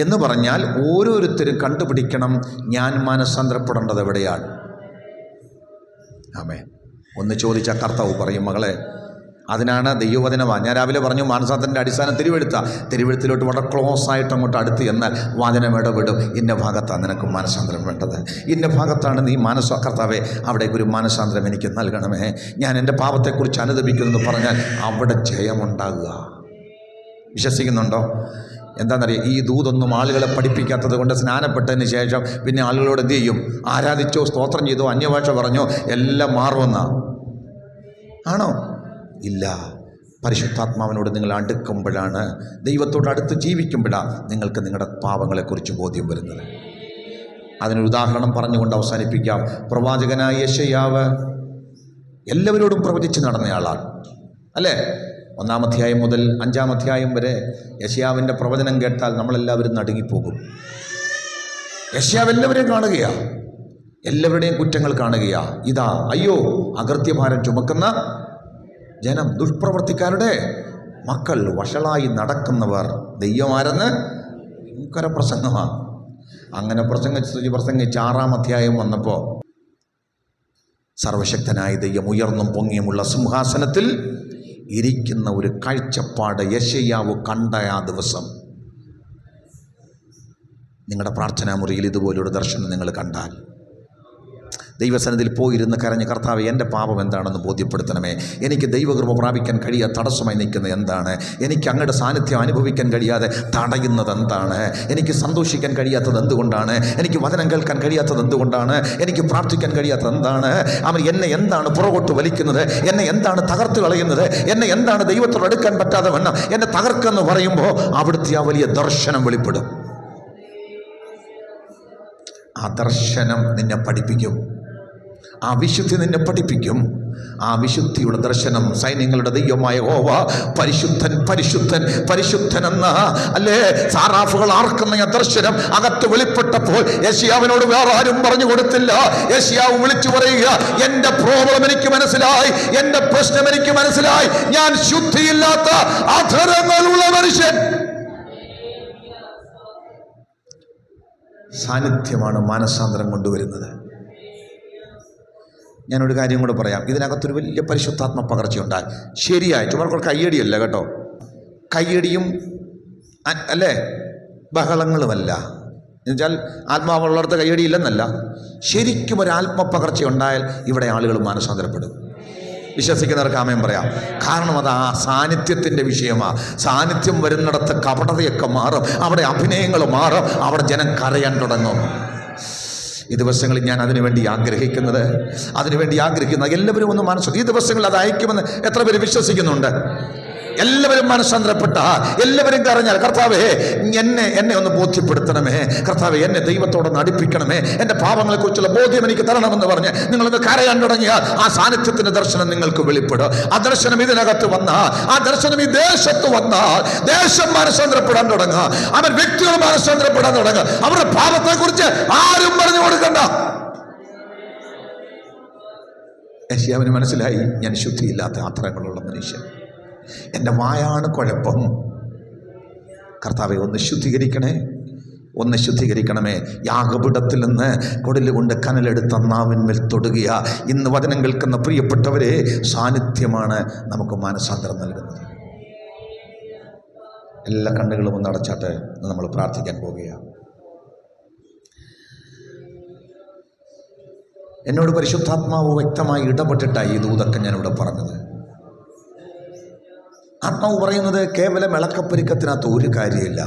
എന്ന് പറഞ്ഞാൽ ഓരോരുത്തരും കണ്ടുപിടിക്കണം, ഞാൻ മാനസാന്തരപ്പെടേണ്ടത് എവിടെയാണ്. ആമേൻ. ഒന്ന് ചോദിച്ച കർത്താവ് പറയും, മകളെ, അതിനാണ് ദൈവവചനമാണ്. ഞാൻ രാവിലെ പറഞ്ഞു, മാനസാന്തരത്തിൻ്റെ അടിസ്ഥാനം തിരുവെഴുത്തിലോട്ട് വളരെ ക്ലോസ് ആയിട്ട് അങ്ങോട്ട് അടുത്ത് എന്നാൽ വചനം ഇടപെടും. ഇന്ന ഭാഗത്താണ് നിനക്ക് മാനസാന്തരം വേണ്ടത്, ഇന്ന ഭാഗത്താണ് നീ കർത്താവേ, അവിടേക്ക് ഒരു മാനസാന്തരം എനിക്ക് നൽകണമേ, ഞാൻ എൻ്റെ പാപത്തെക്കുറിച്ച് അനുദപിക്കുമെന്ന് പറഞ്ഞാൽ അവിടെ ജയമുണ്ടാകുക. വിശ്വസിക്കുന്നുണ്ടോ? എന്താണെന്നറിയാം, ഈ ദൂതൊന്നും ആളുകളെ പഠിപ്പിക്കാത്തത് കൊണ്ട് സ്നാനപ്പെട്ടതിന് ശേഷം പിന്നെ ആളുകളോട് എന്ത് ചെയ്യും? ആരാധിച്ചോ, സ്തോത്രം ചെയ്തോ, അന്യഭാഷ പറഞ്ഞോ എല്ലാം മാറുമെന്നാ? ആണോ? ഇല്ല. പരിശുദ്ധാത്മാവിനോട് നിങ്ങൾ അടുക്കുമ്പോഴാണ്, ദൈവത്തോട് അടുത്ത് ജീവിക്കുമ്പോഴാണ് നിങ്ങൾക്ക് നിങ്ങളുടെ പാപങ്ങളെക്കുറിച്ച് ബോധ്യം വരുന്നത്. അതിനൊരു ഉദാഹരണം പറഞ്ഞുകൊണ്ട് അവസാനിപ്പിക്കാം. പ്രവാചകനായ യെശയ്യാവ് എല്ലാവരോടും പ്രവചിച്ച് നടന്നയാളാണ്, അല്ലേ? 1-ാം അധ്യായം മുതൽ 5-ാം അധ്യായം വരെ യെശയ്യാവിൻ്റെ പ്രവചനം കേട്ടാൽ നമ്മളെല്ലാവരും നടുങ്ങിപ്പോകും. യെശയ്യാവ് എല്ലാവരെയും കാണുകയാണ്, എല്ലാവരുടെയും കുറ്റങ്ങൾ കാണുകയാണ്. ഇതാ അയ്യോ, അകൃത്യഭാരം ചുമക്കുന്ന ജനം, ദുഷ്പ്രവർത്തിക്കാരുടെ മക്കൾ, വഷളായി നടക്കുന്നവർ, ദൈവമാരെന്ന് ഭയങ്കര പ്രസംഗമാണ്. അങ്ങനെ പ്രസംഗിച്ച് 6-ാം അധ്യായം വന്നപ്പോൾ സർവശക്തനായ ദൈവം ഉയർന്നും പൊങ്ങിയുമുള്ള സിംഹാസനത്തിൽ ഇരിക്കുന്ന ഒരു കാഴ്ചപ്പാട് യെശയ്യാവ് കണ്ട ആ ദിവസം, നിങ്ങളുടെ പ്രാർത്ഥനാ മുറിയിൽ ഇതുപോലൊരു ദർശനം നിങ്ങൾ കണ്ടാൽ ദൈവസന്നിധിയിൽ പോയിരുന്ന് കരഞ്ഞ്, കർത്താവേ എൻ്റെ പാപം എന്താണെന്ന് ബോധ്യപ്പെടുത്തണമേ, എനിക്ക് ദൈവകൃപ പ്രാപിക്കാൻ കഴിയാതെ തടസ്സമായി നിൽക്കുന്നത് എന്താണ്, എനിക്ക് അങ്ങയുടെ സാന്നിധ്യം അനുഭവിക്കാൻ കഴിയാതെ തടയുന്നത് എന്താണ്, എനിക്ക് സന്തോഷിക്കാൻ കഴിയാത്തത് എന്തുകൊണ്ടാണ്, എനിക്ക് വചനം കേൾക്കാൻ കഴിയാത്തത് എന്തുകൊണ്ടാണ്, എനിക്ക് പ്രാർത്ഥിക്കാൻ കഴിയാത്തത് എന്താണ്, അവൻ എന്നെ എന്താണ് പുറകോട്ട് വലിക്കുന്നത്, എന്നെ എന്താണ് തകർത്ത് കളയുന്നത്, എന്നെ എന്താണ് ദൈവത്തോട് അടുക്കാൻ പറ്റാതെ വണ്ണം എന്നെ തകർക്കെന്ന് പറയുമ്പോൾ അവിടുത്തെ ആ വലിയ ദർശനം വെളിപ്പെടും. ആ ദർശനം നിന്നെ പഠിപ്പിക്കും, ആ വിശുദ്ധി നിന്നെ പഠിപ്പിക്കും. ആ വിശുദ്ധിയുടെ ദർശനം സൈന്യങ്ങളുടെ ദൈവമായ യഹോവ പരിശുദ്ധൻ പരിശുദ്ധൻ പരിശുദ്ധൻ എന്ന അല്ലേ സാറാഫുകൾ ആർക്കുന്ന ആ ദർശനം അകത്ത് വെളിപ്പെട്ടപ്പോൾ യെശയ്യാവിനോട് വേറെ ആരും പറഞ്ഞു കൊടുത്തില്ല. യെശയ്യാവ് വിളിച്ചു പറയുക, എൻ്റെ പ്രോബ്ലം എനിക്ക് മനസ്സിലായി, എൻ്റെ പ്രശ്നം എനിക്ക് മനസ്സിലായി, ഞാൻ ശുദ്ധിയില്ലാത്ത അധരങ്ങളുള്ള മനുഷ്യൻ. സാന്നിധ്യമാണ് മാനസാന്തരം കൊണ്ടുവരുന്നത്. ഞാനൊരു കാര്യം കൂടെ പറയാം. ഇതിനകത്തൊരു വലിയ പരിശുദ്ധാത്മ പകർച്ചയുണ്ടായി. ശരിയായിട്ട് ഇവർക്ക് കയ്യടിയല്ല കേട്ടോ, കയ്യടിയും അല്ലേ ബഹളങ്ങളുമല്ല. എന്നുവെച്ചാൽ ആത്മാവുള്ളിടത്ത് കയ്യടിയില്ലെന്നല്ല, ശരിക്കും ഒരു ആത്മപകർച്ചയുണ്ടായാൽ ഇവിടെ ആളുകൾ മാനസാന്തരപ്പെടും. വിശ്വസിക്കുന്നവർക്ക് ആമേൻ പറയാം. കാരണം അത് ആ സാന്നിധ്യത്തിൻ്റെ വിഷയമാണ്. സാന്നിധ്യം വരുന്നിടത്ത് കപടതയൊക്കെ മാറും, അവിടെ അഭിനയങ്ങൾ മാറും, അവിടെ ജനം കരയാൻ തുടങ്ങും. ഈ ദിവസങ്ങളിൽ ഞാൻ അതിനുവേണ്ടി ആഗ്രഹിക്കുന്ന എല്ലാവരും ഒന്ന് മനസ്സ്, ഈ ദിവസങ്ങളിൽ അത് അയക്കുമെന്ന് എത്ര പേര് വിശ്വസിക്കുന്നുണ്ട്? എല്ലാവരും മനസ്സാന്തരപ്പെട്ട, എല്ലാവരും കരഞ്ഞാൽ, കർത്താവേ എന്നെ ഒന്ന് ബോധ്യപ്പെടുത്തണമേ, കർത്താവേ എന്നെ ദൈവത്തോടൊന്ന് അടുപ്പിക്കണമേ, എൻ്റെ പാപങ്ങളെക്കുറിച്ചുള്ള ബോധ്യം എനിക്ക് തരണമെന്ന് പറഞ്ഞ് നിങ്ങളൊന്ന് കരയാൻ തുടങ്ങിയാൽ ആ സാന്നിധ്യത്തിൻ്റെ ദർശനം നിങ്ങൾക്ക് വെളിപ്പെടും. ആ ദർശനം ഇതിനകത്ത് വന്നാൽ, ആ ദർശനം ഈ ദേശത്ത് വന്നാൽ ദേശം മനസ്സാന്തരപ്പെടാൻ തുടങ്ങുക, അവൻ വ്യക്തികൾ മനസ്സാന്തരപ്പെടാൻ തുടങ്ങുക. അവരുടെ പാപത്തെക്കുറിച്ച് ആരും പറഞ്ഞു കൊടുക്കണ്ട. യെശയ്യാവിന് മനസ്സിലായി, ഞാൻ ശുദ്ധിയില്ലാത്ത ആത്രങ്ങളുള്ള മനുഷ്യൻ, എൻ്റെ വായാണ് കുഴപ്പം. കർത്താവെ ഒന്ന് ശുദ്ധീകരിക്കണമേ. യാഗപീഠത്തിൽ നിന്ന് കൊടിലുകൊണ്ട് കനലെടുത്ത നാവിന്മേൽ തൊടുകയ. ഇന്ന് വചനം കേൾക്കുന്ന പ്രിയപ്പെട്ടവരെ, സാന്നിധ്യമാണ് നമുക്ക് മാനസാന്തരം നൽകുന്നത്. എല്ലാ കണ്ണുകളും ഒന്ന് അടച്ചാട്ട് നമ്മൾ പ്രാർത്ഥിക്കാൻ പോവുകയാണ്. എന്നോട് പരിശുദ്ധാത്മാവ് വ്യക്തമായി ഇടപെട്ടിട്ടായി ഈ ദൂതൊക്കെ ഞാനിവിടെ പറഞ്ഞത്. ആത്മാവ് പറയുന്നത് കേവലം ഇളക്കപ്പെരുക്കത്തിനകത്ത് ഒരു കാര്യമില്ല.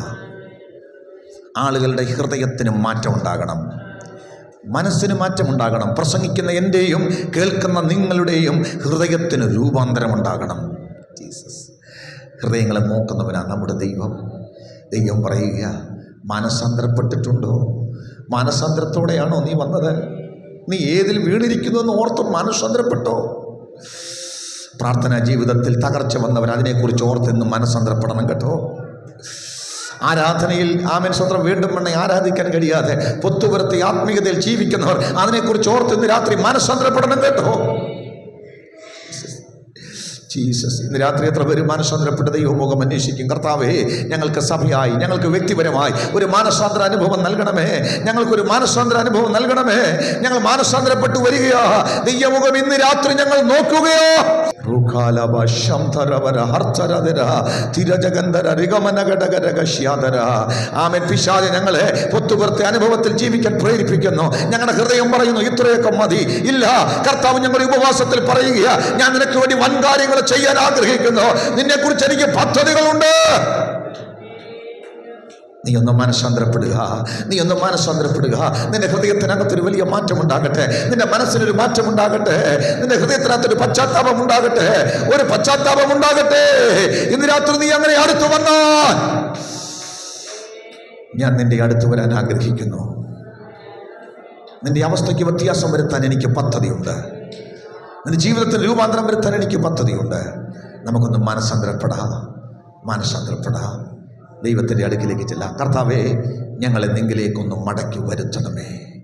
ആളുകളുടെ ഹൃദയത്തിന് മാറ്റമുണ്ടാകണം, മനസ്സിന് മാറ്റമുണ്ടാകണം. പ്രസംഗിക്കുന്ന എൻ്റെയും കേൾക്കുന്ന നിങ്ങളുടെയും ഹൃദയത്തിന് രൂപാന്തരമുണ്ടാകണം. ജീസസ് ഹൃദയങ്ങളെ നോക്കുന്നവനാണ് നമ്മുടെ ദൈവം. ദൈവം പറയുക, മാനസാന്തരപ്പെട്ടിട്ടുണ്ടോ? മാനസാന്തരത്തോടെയാണോ നീ വന്നത്? നീ ഏതിൽ വീണിരിക്കുന്നു എന്ന് ഓർത്ത് മാനസാന്തരപ്പെട്ടോ? പ്രാർത്ഥനാ ജീവിതത്തിൽ തകർച്ച വന്നവർ അതിനെക്കുറിച്ച് ഓർത്തെന്ന് മനസ്സാന്തരപ്പെടണം കേട്ടോ. ആരാധനയിൽ ആമേൻ സ്വന്തം വീണ്ടും മണ്ണെ ആരാധിക്കാൻ കഴിയാതെ പൊത്തുപുറത്ത് ആത്മീയതയിൽ ജീവിക്കുന്നവർ അതിനെക്കുറിച്ച് ഓർത്തെന്ന് രാത്രി മനസ്സാന്തരപ്പെടണം കേട്ടോ. ജീസസ് ഇന്ന് രാത്രി എത്ര പേര് മാനസാന്തരപ്പെട്ട ദൈവമുഖം അന്വേഷിക്കും. കർത്താവേ, ഞങ്ങൾക്ക് സഭയായി, ഞങ്ങൾക്ക് വ്യക്തിപരമായി ഒരു മാനസാന്തര അനുഭവം നൽകണമേ, ഞങ്ങൾക്കൊരു മാനസാന്തര അനുഭവം നൽകണമേ. ഞങ്ങൾ മാനസാന്തരപ്പെട്ടു വരികയോ, ദൈവമുഖം ഇന്ന് രാത്രി ഞങ്ങൾ നോക്കുകയോ. ആമേൻ. പിശാച് ഞങ്ങളെ പൊത്തുപുറത്തെ അനുഭവത്തിൽ ജീവിക്കാൻ പ്രേരിപ്പിക്കുന്നു. ഞങ്ങളുടെ ഹൃദയം പറയുന്നു ഇത്രയൊക്കെ മതി. ഇല്ല, കർത്താവ് ഞങ്ങളുടെ ഉപവാസത്തിൽ പറയുക, ഞാൻ നിനക്ക് വേണ്ടി വൻ കാര്യങ്ങൾ ചെയ്യാൻ ആഗ്രഹിക്കുന്നു, നിന്നെക്കുറിച്ച് എനിക്ക് പദ്ധതികളുണ്ട്. നീ ഒന്ന് മാനസാന്തരപ്പെടുക. നിന്റെ ഹൃദയത്തിനകത്തൊരു വലിയ മാറ്റമുണ്ടാകട്ടെ, നിന്റെ മനസ്സിനൊരു മാറ്റമുണ്ടാകട്ടെ, നിന്റെ ഹൃദയത്തിനകത്തൊരു പശ്ചാത്താപമുണ്ടാകട്ടെ, ഒരു പശ്ചാത്താപമുണ്ടാകട്ടെ. ഇന്ന് രാത്രി നീ അങ്ങനെ അടുത്തു വന്നാൽ ഞാൻ നിന്റെ അടുത്ത് വരാൻ ആഗ്രഹിക്കുന്നു. നിന്റെ അവസ്ഥയ്ക്ക് വ്യത്യാസം വരുത്താൻ എനിക്ക് പദ്ധതിയുണ്ട്. നിന്റെ ജീവിതത്തിൽ രൂപാന്തരം വരുത്താൻ എനിക്ക് പദ്ധതിയുണ്ട്. നമുക്കൊന്ന് മാനസാന്തരപ്പെടാം. ദൈവത്തിൻ്റെ അടുക്കിലേക്ക് ചെല്ലാം. കർത്താവേ, ഞങ്ങളെ നിങ്കിലേക്കൊന്ന് മടക്കി വരുത്തണമേ.